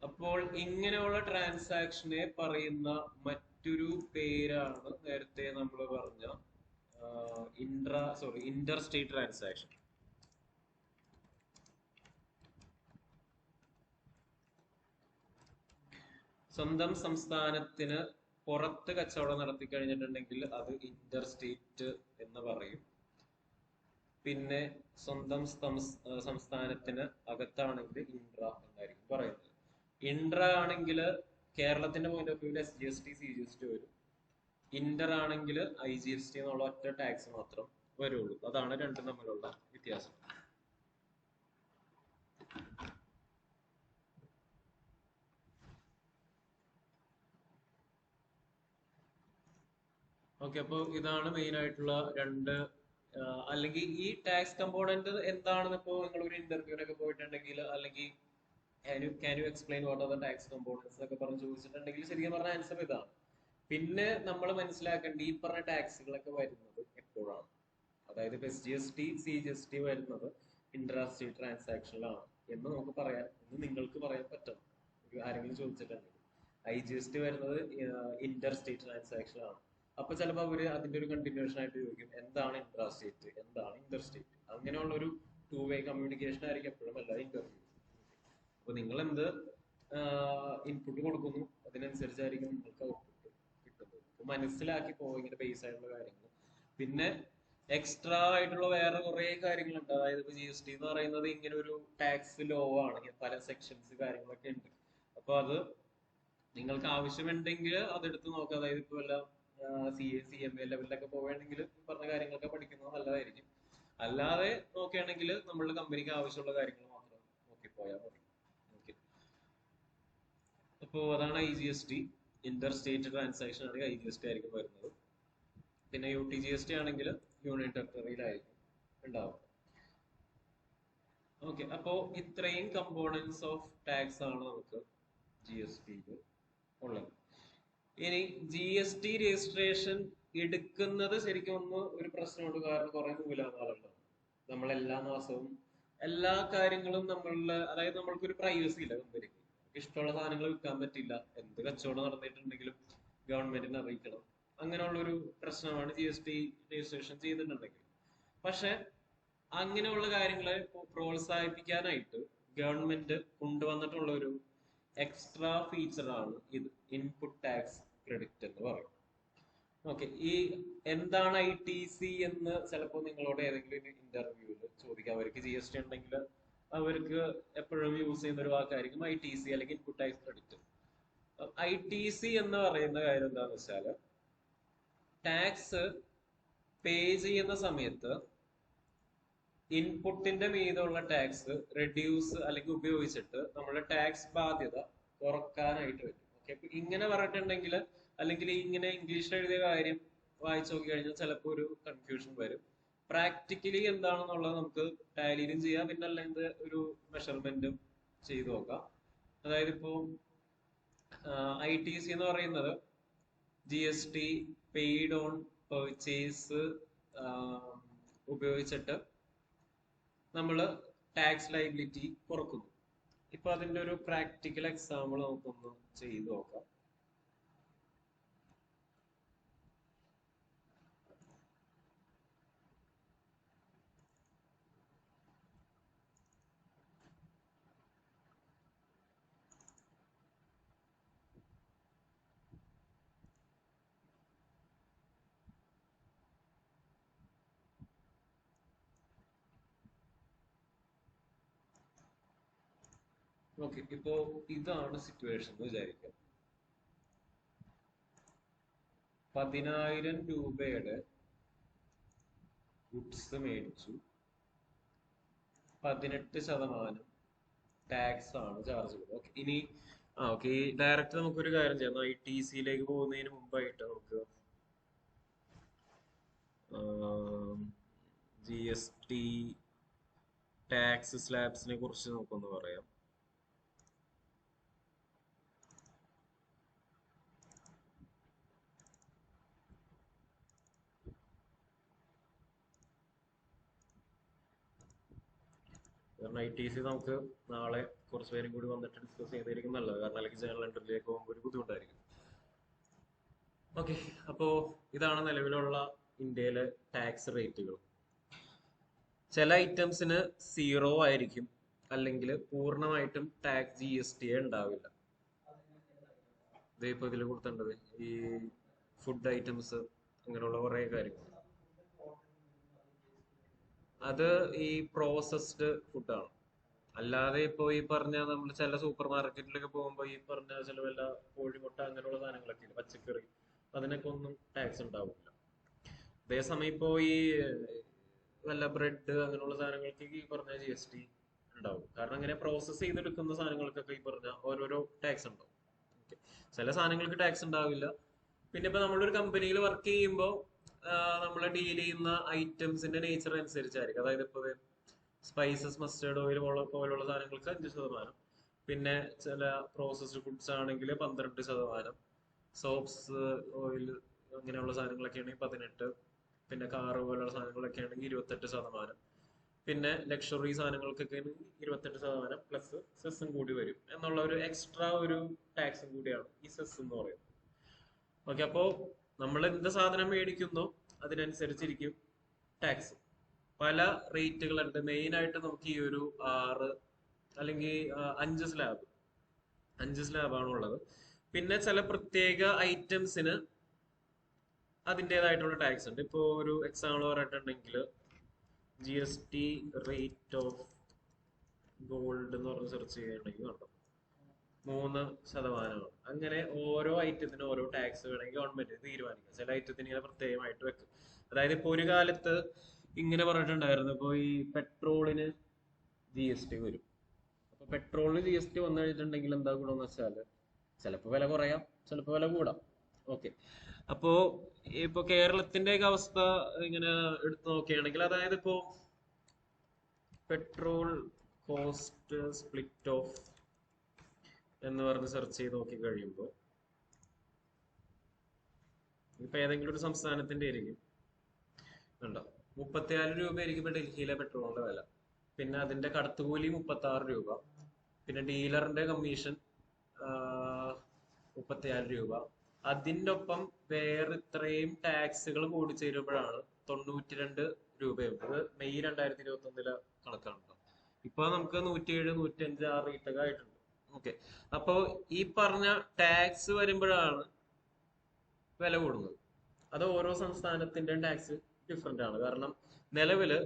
അപ്പോൾ ഇങ്ങനെയുള്ള ട്രാൻസാക്ഷനെ പറയുന്ന മറ്റൊരു പേരാണ് നേരത്തെ നമ്മൾ പറഞ്ഞ ഇന്റർ സ്റ്റേറ്റ് ട്രാൻസാക്ഷൻ. സ്വന്തം സംസ്ഥാനത്തിന് പുറത്ത് കച്ചവടം നടത്തി കഴിഞ്ഞിട്ടുണ്ടെങ്കിൽ അത് ഇന്റർ സ്റ്റേറ്റ് എന്ന് പറയും. പിന്നെ സ്വന്തം സംസ്ഥാനത്തിന് അകത്താണെങ്കിൽ ഇൻട്ര എന്നായിരിക്കും പറയുന്നത്. ഇൻട്ര ആണെങ്കിൽ കേരളത്തിന്റെ പോയിന്റ് ഓഫ് വ്യൂവിൽ SGST CGST വരും. ഇന്റർ ആണെങ്കിൽ IGST എന്നുള്ള ഒറ്റ ടാക്സ് മാത്രം വരുള്ളൂ. അതാണ് രണ്ടും തമ്മിലുള്ള വ്യത്യാസം. ഓക്കെ, അപ്പോൾ ഇതാണ് മെയിൻ ആയിട്ടുള്ള രണ്ട്, അല്ലെങ്കിൽ ഈ ടാക്സ് കമ്പോണന്റ് എന്താണെന്ന് ഇപ്പോൾ നിങ്ങൾ ഒരു ഇന്റർവ്യൂവിനൊക്കെ പോയിട്ടുണ്ടെങ്കിൽ, അല്ലെങ്കിൽ can you explain what are the tax components എന്നൊക്കെ പറഞ്ഞ് ചോദിച്ചിട്ടുണ്ടെങ്കിൽ ശരിക്കും പറഞ്ഞ ആൻസർ ഇതാണ്. പിന്നെ നമ്മൾ മനസ്സിലാക്കേണ്ട ഈ പറഞ്ഞ ടാക്സുകളൊക്കെ വരുന്നത് എപ്പോഴാണ്, അതായത് ഇപ്പൊ SGST CGST വരുന്നത് ഇന്റർ സ്റ്റേറ്റ് ട്രാൻസാക്ഷനിലാണ് എന്ന് നിങ്ങൾക്ക് പറയാൻ പറ്റണം. ആരെങ്കിലും ചോദിച്ചിട്ടുണ്ടെങ്കിൽ IGST വരുന്നത് ഇന്റർ സ്റ്റേറ്റ് ട്രാൻസാക്ഷനിലാണ്. അപ്പൊ ചിലപ്പോൾ അവര് അതിന്റെ ഒരു കണ്ടിന്യൂഷൻ ആയിട്ട് ചോദിക്കും എന്താണ് ഇന്റർ സ്റ്റേറ്റ്, എന്താണ് ഇന്റർ സ്റ്റേറ്റ്. അങ്ങനെയുള്ള ഒരു 2-way കമ്മ്യൂണിക്കേഷൻ ആയിരിക്കും എപ്പോഴും എല്ലാ ഇന്റർവ്യൂ. അപ്പൊ നിങ്ങൾ എന്ത് ഇൻപുട്ട് കൊടുക്കുന്നു അതിനനുസരിച്ചായിരിക്കും നിങ്ങൾക്ക് ഔട്ട്പുട്ട് കിട്ടുന്നത്. അപ്പൊ മനസ്സിലാക്കി പോകും ഇങ്ങനെ ബേസ് ആയിട്ടുള്ള കാര്യങ്ങൾ. പിന്നെ എക്സ്ട്രാ ആയിട്ടുള്ള വേറെ കുറെ കാര്യങ്ങളുണ്ട്. അതായത് ഇപ്പൊ GST എന്ന് പറയുന്നത് ഇങ്ങനെ ഒരു ടാക്സ് ലോ ആണ്, പല സെക്ഷൻസ് കാര്യങ്ങളൊക്കെ ഉണ്ട്. അപ്പൊ അത് നിങ്ങൾക്ക് ആവശ്യമുണ്ടെങ്കിൽ അതെടുത്ത് നോക്കാം. അതായത് ഇപ്പൊ എല്ലാം CA CMA ലെവലിലൊക്കെ പോവുകയാണെങ്കിൽ പറഞ്ഞ കാര്യങ്ങളൊക്കെ പഠിക്കുന്നത് നല്ലതായിരിക്കും. അല്ലാതെ നോക്കുകയാണെങ്കിൽ നമ്മളുടെ കമ്പനിക്ക് ആവശ്യമുള്ള കാര്യങ്ങൾ മാത്രം നോക്കിപ്പോയാൽ മതി. ഓക്കെ, അപ്പോൾ അതാണ് IGST. ഇന്റർ സ്റ്റേറ്റ് ട്രാൻസാക്ഷൻ ആണെങ്കിൽ IGST ആയിരിക്കും വരുന്നത്. പിന്നെ UTGST ആണെങ്കിൽ യൂണിയൻ ടെറിട്ടറിയിലായിരിക്കും ഉണ്ടാവുക. ഓക്കെ, അപ്പോ ഇത്രയും കമ്പോണൻസ് ഓഫ് ടാക്സ് ആണ് നമുക്ക് GST ഉള്ളത്. ഇനി GST രജിസ്ട്രേഷൻ എടുക്കുന്നത് ശരിക്കും ഒരു പ്രശ്നമുണ്ട്. കാരണം കുറെ നൂലാമാലുണ്ടാവും. നമ്മൾ എല്ലാ മാസവും എല്ലാ കാര്യങ്ങളും അതായത് നമ്മൾക്കൊരു പ്രൈവസി ഇല്ല. കമ്പനിക്ക് ഇഷ്ടമുള്ള സാധനങ്ങൾ വിൽക്കാൻ പറ്റില്ല. എന്ത് കച്ചവടം നടന്നിട്ടുണ്ടെങ്കിലും ഗവൺമെന്റിനെ അറിയിക്കണം. അങ്ങനെയുള്ളൊരു പ്രശ്നമാണ് GST രജിസ്ട്രേഷൻ ചെയ്തിട്ടുണ്ടെങ്കിൽ. പക്ഷെ അങ്ങനെയുള്ള കാര്യങ്ങളെ പ്രോത്സാഹിപ്പിക്കാനായിട്ട് ഗവൺമെന്റ് കൊണ്ടുവന്നിട്ടുള്ള ഒരു എക്സ്ട്രാ ഫീച്ചറാണ് ഇത് ഇൻപുട്ട് ടാക്സ് ക്രെഡിറ്റ് എന്ന് പറയും. ഓക്കെ, ഈ എന്താണ് ITC എന്ന് ചിലപ്പോൾ നിങ്ങളോട് ഏതെങ്കിലും ഇന്റർവ്യൂവിൽ ചോദിക്കാം. അവർക്ക് GST ഉണ്ടെങ്കിൽ അവർക്ക് എപ്പോഴും യൂസ് ചെയ്യുന്ന ഒരു വാക്കായിരിക്കും ITC അല്ലെങ്കിൽ ഇൻപുട്ട് ടാക്സ് ക്രെഡിറ്റ്. ITC എന്ന് പറയുന്ന കാര്യം എന്താണെന്ന് വെച്ചാല് ടാക്സ് പേ ചെയ്യുന്ന സമയത്ത് ഇൻപുട്ടിന്റെ മീതുള്ള ടാക്സ് റെഡ്യൂസ് അല്ലെങ്കിൽ ഉപയോഗിച്ചിട്ട് നമ്മുടെ ടാക്സ് ബാധ്യത കുറക്കാനായിട്ട് പറ്റും. ഓക്കെ, ഇങ്ങനെ പറഞ്ഞിട്ടുണ്ടെങ്കിൽ അല്ലെങ്കിൽ ഇങ്ങനെ ഇംഗ്ലീഷിൽ എഴുതിയ കാര്യം വായിച്ചു നോക്കി കഴിഞ്ഞാൽ ചിലപ്പോൾ ഒരു കൺഫ്യൂഷൻ വരും. പ്രാക്ടിക്കലി എന്താണെന്നുള്ളത് നമുക്ക് ടാലിയിലും ചെയ്യാം, പിന്നെ അല്ലെങ്കിൽ ഒരു മെഷർമെന്റും ചെയ്തു നോക്കാം. അതായത് ഇപ്പോ ITC എന്ന് പറയുന്നത് GST പെയ്ഡ് ഓൺ പെർച്ചേസ് ഉപയോഗിച്ചിട്ട് നമ്മൾ ടാക്സ് ലയബിലിറ്റി കുറക്കുന്നു. ഇപ്പൊ അതിന്റെ ഒരു പ്രാക്ടിക്കൽ എക്സാമ്പിൾ നമുക്കൊന്ന് ചെയ്തു നോക്കാം. ഓക്കെ, ഇപ്പോ ഇതാണ് സിറ്റുവേഷൻ എന്ന് വിചാരിക്കാം. 10,000 രൂപയുടെ ഗുഡ്സ് മേടിച്ചു, 18% ടാക്സ് ആണ് ചാർജ് ചെയ്യുന്നത്. ഓക്കെ, ഇനി ഓക്കെ, ഡയറക്റ്റ് നമുക്കൊരു കാര്യം ചെയ്യാം. ITCയിലേക്ക് പോകുന്നതിന് മുമ്പായിട്ട് നമുക്ക് GST ടാക്സ് സ്ലാബ്സിനെ കുറിച്ച് നമുക്കൊന്ന് പറയാം. കാരണം ITC നമുക്ക് നാളെ കുറച്ച് പേരും കൂടി വന്നിട്ട് ഡിസ്കസ് ചെയ്തായിരിക്കും നല്ലത്. കാരണം അല്ലെങ്കിൽ ജനറൽ എൻട്രിയിലേക്ക് പോകുമ്പോൾ ഒരു ബുദ്ധിമുട്ടായിരിക്കും. ഓക്കെ, അപ്പോ ഇതാണ് നിലവിലുള്ള ഇന്ത്യയിലെ ടാക്സ് റേറ്റുകൾ. ചില ഐറ്റംസിന് 0 ആയിരിക്കും, അല്ലെങ്കിൽ പൂർണ്ണമായിട്ടും ടാക്സ് GST ഉണ്ടാവില്ല. ഇതേപ്പോ ഇതിൽ കൊടുത്തേണ്ടത് ഈ ഫുഡ് ഐറ്റംസ്, അങ്ങനെയുള്ള കുറെ കാര്യങ്ങൾ. അത് ഈ പ്രോസസ്ഡ് ഫുഡാണ്. അല്ലാതെ ഇപ്പൊ ഈ പറഞ്ഞ നമ്മൾ ചില സൂപ്പർ മാർക്കറ്റിലൊക്കെ പോകുമ്പോൾ ഈ പറഞ്ഞ ചില വല്ല കോഴിമുട്ട അങ്ങനെയുള്ള സാധനങ്ങളൊക്കെ ഇല്ല, പച്ചക്കറി, അതിനൊക്കെ ഒന്നും ടാക്സ് ഉണ്ടാവില്ല. അതേസമയം ഇപ്പോ ഈ വല്ല ബ്രെഡ് അങ്ങനെയുള്ള സാധനങ്ങൾക്ക് ഈ പറഞ്ഞ GST ഉണ്ടാവും. കാരണം ഇങ്ങനെ പ്രോസസ്സ് ചെയ്തെടുക്കുന്ന സാധനങ്ങൾക്കൊക്കെ ഈ പറഞ്ഞ ഓരോരോ ടാക്സ് ഉണ്ടാവും. ഓക്കെ, ചില സാധനങ്ങൾക്ക് ടാക്സ് ഉണ്ടാവില്ല. പിന്നെ ഇപ്പൊ നമ്മളൊരു കമ്പനിയിൽ വർക്ക് ചെയ്യുമ്പോൾ നമ്മൾ ഡീൽ ചെയ്യുന്ന ഐറ്റംസിന്റെ നേച്ചർ അനുസരിച്ചായിരിക്കും. അതായത് ഇപ്പൊ സ്പൈസസ്, മസ്റ്റേർഡ് ഓയിൽ പോലുള്ള സാധനങ്ങൾക്ക് 5%, പിന്നെ ചില പ്രോസസ്ഡ് ഫുഡ്സ് ആണെങ്കിൽ 12%, സോപ്സ്, ഓയിൽ അങ്ങനെയുള്ള സാധനങ്ങളൊക്കെ ആണെങ്കിൽ 18%, പിന്നെ കാറ് പോലുള്ള സാധനങ്ങളൊക്കെ ആണെങ്കിൽ 28%, പിന്നെ ലക്ഷറി സാധനങ്ങൾക്കൊക്കെ 28% പ്ലസ് സെസ്സും കൂടി വരും എന്നുള്ള ഒരു എക്സ്ട്രാ ഒരു ടാക്സും കൂടിയാണ് ഈ സെസ് എന്ന് പറയുന്നത്. ഓക്കെ, അപ്പോ നമ്മൾ എന്ത് സാധനം മേടിക്കുന്നോ അതിനനുസരിച്ചിരിക്കും ടാക്സ്. പല റേറ്റുകളുണ്ട്. മെയിൻ ആയിട്ട് നമുക്ക് ഈ ഒരു 6 അല്ലെങ്കിൽ 5 സ്ലാബാണ് ഉള്ളത്. പിന്നെ ചില പ്രത്യേക ഐറ്റംസിന് അതിൻ്റെതായിട്ടുള്ള ടാക്സ് ഉണ്ട്. ഇപ്പോ ഒരു എക്സാമ്പിൾ പറഞ്ഞിട്ടുണ്ടെങ്കിൽ GST റേറ്റ് ഓഫ് ഗോൾഡ് എന്ന് പറഞ്ഞ് സെർച്ച് ചെയ്യുകയാണെങ്കിൽ കണ്ടോ 3%. അങ്ങനെ ഓരോ ഐറ്റത്തിനും ഓരോ ടാക്സ് വേണമെങ്കിൽ ഗവൺമെന്റ് തീരുമാനിക്കാം. ചില ഐറ്റത്തിന് ഇങ്ങനെ പ്രത്യേകമായിട്ട് വെക്കും. അതായത് ഇപ്പൊ ഒരു കാലത്ത് ഇങ്ങനെ പറഞ്ഞിട്ടുണ്ടായിരുന്നു, ഇപ്പൊ ഈ പെട്രോളിന് GST വരും. അപ്പൊ പെട്രോളിന് GST വന്നു കഴിഞ്ഞിട്ടുണ്ടെങ്കിൽ എന്താ ഗുണമെന്ന് വെച്ചാല് ചിലപ്പോൾ വില കുറയാം, ചിലപ്പോൾ വില കൂടാം. ഓക്കെ, അപ്പോ ഇപ്പൊ കേരളത്തിന്റെയൊക്കെ അവസ്ഥ ഇങ്ങനെ എടുത്തു നോക്കുകയാണെങ്കിൽ, അതായത് ഇപ്പോ പെട്രോൾ കോസ്റ്റ് സ്പ്ലിറ്റ് ഓഫ് എന്ന് പറഞ്ഞ് സെർച്ച് ചെയ്ത് നോക്കി കഴിയുമ്പോൾ ഇപ്പൊ ഏതെങ്കിലും ഒരു സംസ്ഥാനത്തിന്റെ ആയിരിക്കും ഉണ്ടോ 34 രൂപയായിരിക്കും ഇപ്പൊ ഡൽഹിയിലെ പെട്രോളിന്റെ വില. പിന്നെ അതിന്റെ കടത്തുകൂലി 36 രൂപ, പിന്നെ ഡീലറിന്റെ കമ്മീഷൻ 34 രൂപ. അതിൻ്റെ ഒപ്പം വേറെ ഇത്രയും ടാക്സുകൾ കൂടിച്ചേരുമ്പോഴാണ് 92 രൂപയുണ്ട്. ഇത് മെയ് 2021 കണക്കാണ്. ഇപ്പൊ നമുക്ക് 107, 105 ആ റേറ്റൊക്കെ ആയിട്ടുണ്ട്. ഓക്കെ, അപ്പോ ഈ പറഞ്ഞ ടാക്സ് വരുമ്പോഴാണ് വില കൂടുന്നത്. അത് ഓരോ സംസ്ഥാനത്തിന്റെയും ടാക്സ് ഡിഫറെന്റ് ആണ്. കാരണം നിലവില്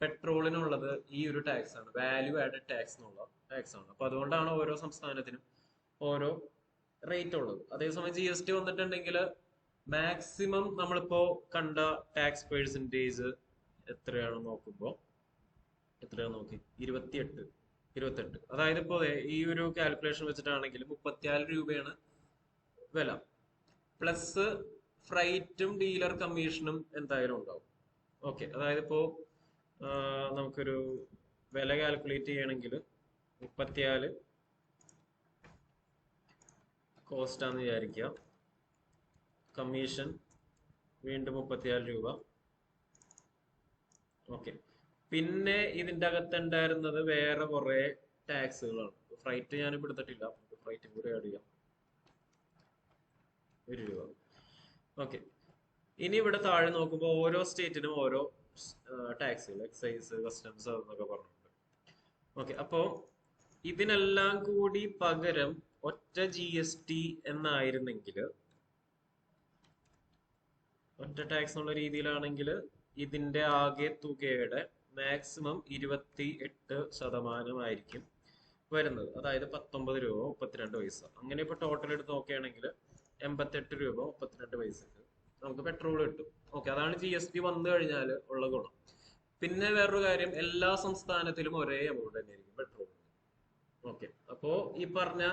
പെട്രോളിനുള്ളത് ഈ ഒരു ടാക്സ് ആണ്, വാല്യൂ ആഡഡ് ടാക്സ് എന്നുള്ള ടാക്സ് ആണ്. അപ്പൊ അതുകൊണ്ടാണ് ഓരോ സംസ്ഥാനത്തിനും ഓരോ റേറ്റ് ഉള്ളത്. അതേസമയം GST വന്നിട്ടുണ്ടെങ്കിൽ മാക്സിമം നമ്മളിപ്പോ കണ്ട ടാക്സ് പെർസെൻറ്റേജ് എത്രയാണെന്ന് നോക്കുമ്പോൾ എത്രയാണ് നോക്കി, 28. അതായത് ഇപ്പോ ഈ ഒരു കാൽക്കുലേഷൻ വെച്ചിട്ടാണെങ്കിൽ 34 രൂപയാണ് വില. പ്ലസ് ഫ്രൈറ്റും ഡീലർ കമ്മീഷനും എന്തായാലും ഉണ്ടാവും. ഓക്കെ, അതായത് ഇപ്പോ നമുക്കൊരു വില കാൽക്കുലേറ്റ് ചെയ്യണമെങ്കിൽ 34 കോസ്റ്റ് ആണെന്ന് വിചാരിക്കുക. കമ്മീഷൻ വീണ്ടും 34 രൂപ. ഓക്കെ, പിന്നെ ഇതിന്റെ അകത്ത് ഉണ്ടായിരുന്നത് വേറെ കുറെ ടാക്സുകളാണ്. ഫ്രൈറ്റ് ഞാനിപ്പോൾ എടുത്തിട്ടില്ല, ഫ്രൈറ്റും കൂടെ ആഡ് ചെയ്യാം. 1 രൂപ. ഓക്കെ, ഇനി ഇവിടെ താഴെ നോക്കുമ്പോൾ ഓരോ സ്റ്റേറ്റിനും ഓരോ ടാക്സുകൾ, എക്സൈസ്, കസ്റ്റംസ് എന്നൊക്കെ പറഞ്ഞിട്ടുണ്ട്. ഓക്കെ, അപ്പോ ഇതിനെല്ലാം കൂടി പകരം ഒറ്റ GST എന്നായിരുന്നെങ്കിൽ, ഒറ്റ ടാക്സ് എന്നുള്ള രീതിയിലാണെങ്കിൽ ഇതിന്റെ ആകെ തുകയുടെ മാക്സിമം 28% ആയിരിക്കും വരുന്നത്. അതായത് 19 രൂപ 32 പൈസ. അങ്ങനെ ഇപ്പൊ ടോട്ടൽ എടുത്ത് നോക്കുകയാണെങ്കിൽ 88 രൂപ 32 പൈസക്ക് നമുക്ക് പെട്രോൾ കിട്ടും. ഓക്കെ, അതാണ് GST വന്നു കഴിഞ്ഞാൽ ഉള്ള ഗുണം. പിന്നെ വേറൊരു കാര്യം, എല്ലാ സംസ്ഥാനത്തിലും ഒരേ എമൗണ്ട് തന്നെയായിരിക്കും പെട്രോൾ. ഓക്കെ, അപ്പോ ഈ പറഞ്ഞ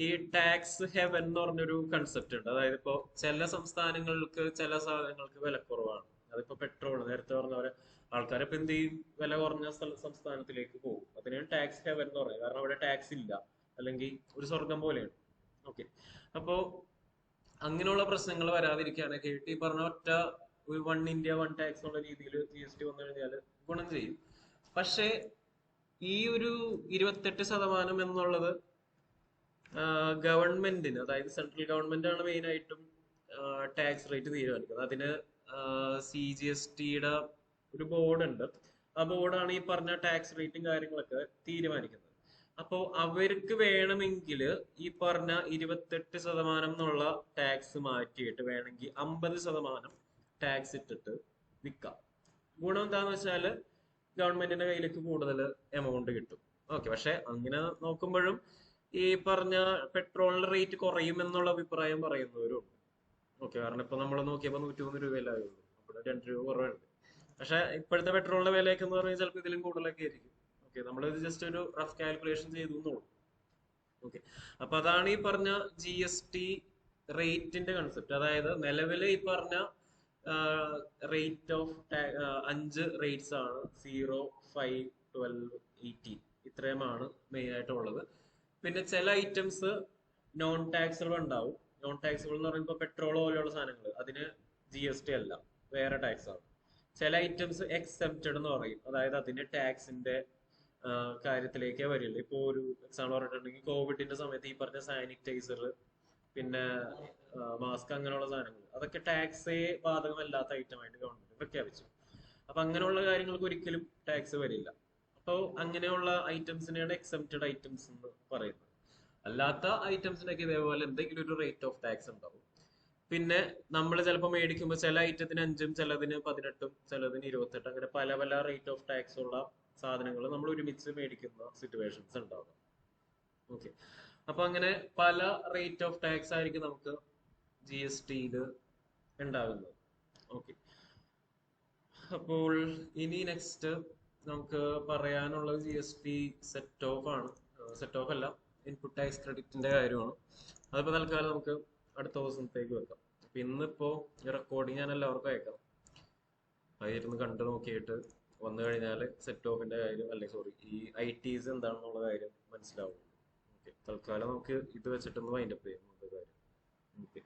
ഈ ടാക്സ് ഹെവൻ എന്ന് പറഞ്ഞൊരു കൺസെപ്റ്റ് ഉണ്ട്. അതായത് ഇപ്പോ ചില സംസ്ഥാനങ്ങൾക്ക് ചില സാധനങ്ങൾക്ക് വിലക്കുറവാണ്. അതിപ്പോ പെട്രോൾ, നേരത്തെ പറഞ്ഞ പോലെ ആൾക്കാരിപ്പോ എന്ത് ചെയ്യും, വില കുറഞ്ഞ സംസ്ഥാനത്തിലേക്ക് പോകും. അതിനാണ് ടാക്സ് ഹെവൻ എന്ന് പറയുന്നത്. കാരണം അവിടെ ടാക്സ് ഇല്ല, അല്ലെങ്കിൽ ഒരു സ്വർഗം പോലെയാണ്. ഓക്കെ, അപ്പോ അങ്ങനെയുള്ള പ്രശ്നങ്ങൾ വരാതിരിക്കുകയാണെങ്കിൽ ഈ പറഞ്ഞ ഒറ്റ ഒരു വൺ ഇന്ത്യ വൺ ടാക്സ് എന്നുള്ള രീതിയിൽ GST വന്നു കഴിഞ്ഞാൽ ഗുണം ചെയ്യും. പക്ഷേ ഈ ഒരു 28% എന്നുള്ളത് ഗവൺമെന്റിന്, അതായത് സെൻട്രൽ ഗവൺമെന്റ് ആണ് മെയിൻ ആയിട്ടും ടാക്സ് റേറ്റ് തീരുമാനിക്കുന്നത്. അതിന് CGSTയുടെ ഒരു ബോർഡ് ഉണ്ട്. ആ ബോർഡാണ് ഈ പറഞ്ഞ ടാക്സ് റേറ്റും കാര്യങ്ങളൊക്കെ തീരുമാനിക്കുന്നത്. അപ്പോൾ അവർക്ക് വേണമെങ്കിൽ ഈ പറഞ്ഞ 28% എന്നുള്ള ടാക്സ് മാറ്റിയിട്ട് വേണമെങ്കിൽ 50% ടാക്സ് ഇട്ടിട്ട് വിൽക്കാം. ഗുണം എന്താന്ന് വെച്ചാൽ ഗവൺമെന്റിന്റെ കയ്യിലേക്ക് കൂടുതൽ എമൗണ്ട് കിട്ടും. ഓക്കെ, പക്ഷെ അങ്ങനെ നോക്കുമ്പോഴും ഈ പറഞ്ഞ പെട്രോളിന്റെ റേറ്റ് കുറയും എന്നുള്ള അഭിപ്രായം പറയുന്നവരും ഉണ്ട്. ഓക്കെ, കാരണം ഇപ്പൊ നമ്മൾ നോക്കിയപ്പോ 103 രൂപയല്ലേ ആയുള്ളൂ, അപ്പോൾ 2 രൂപ കുറവുണ്ട്. പക്ഷെ ഇപ്പോഴത്തെ പെട്രോളിന്റെ വിലയൊക്കെ എന്ന് പറഞ്ഞാൽ ചിലപ്പോൾ ഇതിലും കൂടുതലൊക്കെ ആയിരിക്കും. ഓക്കെ, നമ്മളിത് ജസ്റ്റ് ഒരു റഫ് കാൽക്കുലേഷൻ ചെയ്തു എന്നുള്ളൂ. ഓക്കെ, അപ്പൊ അതാണ് ഈ പറഞ്ഞ GST റേറ്റിന്റെ കൺസെപ്റ്റ്. അതായത് നിലവിലെ ഈ പറഞ്ഞ റേറ്റ് ഓഫ് 5 റേറ്റ്സ് ആണ്, 0, 5, 12, 18. ഇത്രയുമാണ് മെയിൻ ആയിട്ടുള്ളത്. പിന്നെ ചില ഐറ്റംസ് നോൺ ടാക്സുകൾ ഉണ്ടാവും. നോൺ ടാക്സുകൾ എന്ന് പറയുമ്പോൾ പെട്രോൾ പോലെയുള്ള സാധനങ്ങൾ, അതിന് GST അല്ല, വേറെ ടാക്സ് ആണ്. ചില ഐറ്റംസ് എക്സെപ്റ്റഡ് എന്ന് പറയും, അതായത് അതിന്റെ ടാക്സിന്റെ കാര്യത്തിലേക്കേ വരില്ല. ഇപ്പൊ ഒരു എക്സാമ്പിൾ പറഞ്ഞിട്ടുണ്ടെങ്കിൽ കോവിഡിന്റെ സമയത്ത് ഈ പറഞ്ഞ സാനിറ്റൈസർ, പിന്നെ മാസ്ക്, അങ്ങനെയുള്ള സാധനങ്ങൾ അതൊക്കെ ടാക്സേ ബാധകമല്ലാത്ത ഐറ്റം ആയിട്ട് ഗവൺമെന്റ് പ്രഖ്യാപിച്ചു. അപ്പൊ അങ്ങനെയുള്ള കാര്യങ്ങൾക്ക് ഒരിക്കലും ടാക്സ് വരില്ല. അപ്പോൾ അങ്ങനെയുള്ള ഐറ്റംസിനെയാണ് എക്സെപ്റ്റഡ് ഐറ്റംസ് എന്ന് പറയുന്നത്. അല്ലാത്ത ഐറ്റംസിനൊക്കെ ഇതേപോലെ എന്തെങ്കിലും ഒരു റേറ്റ് ഓഫ് ടാക്സ് ഉണ്ടാവും. പിന്നെ നമ്മൾ ചിലപ്പോൾ മേടിക്കുമ്പോൾ ചില ഐറ്റത്തിന് 5, ചിലതിന് 18, ചിലതിന് 28, അങ്ങനെ പല പല റേറ്റ് ഓഫ് ടാക്സ് ഉള്ള സാധനങ്ങൾ നമ്മൾ ഒരുമിച്ച് മേടിക്കുന്ന സിറ്റുവേഷൻസ് ഉണ്ടാവും. ഓക്കെ, അപ്പൊ അങ്ങനെ പല റേറ്റ് ഓഫ് ടാക്സ് ആയിരിക്കും നമുക്ക് GSTയിൽ ഉണ്ടാകുന്നത്. ഓക്കെ, അപ്പോൾ ഇനി നെക്സ്റ്റ് നമുക്ക് പറയാനുള്ളത് GST സെറ്റ് ഓഫ് ആണ്. സെറ്റ് ഓഫ് അല്ല, ഇൻപുട്ട് ടാക്സ് ക്രെഡിറ്റിന്റെ കാര്യമാണ്. അതിപ്പോ തൽക്കാലം നമുക്ക് അടുത്ത ദിവസത്തേക്ക് വെക്കാം. അപ്പൊ ഇന്നിപ്പോ റെക്കോർഡിങ് ഞാൻ എല്ലാവർക്കും അയക്കാം. അതിരുന്ന് കണ്ടു നോക്കിയിട്ട് വന്നു കഴിഞ്ഞാൽ സെറ്റ് ഓഫിന്റെ കാര്യം, അല്ലെങ്കിൽ സോറി, ഈ ITs എന്താണെന്നുള്ള കാര്യം മനസ്സിലാവും. ഓക്കെ, തൽക്കാലം നമുക്ക് ഇത് വെച്ചിട്ടൊന്ന് വൈൻഡപ്പ് ചെയ്യാം കാര്യം. ഓക്കെ.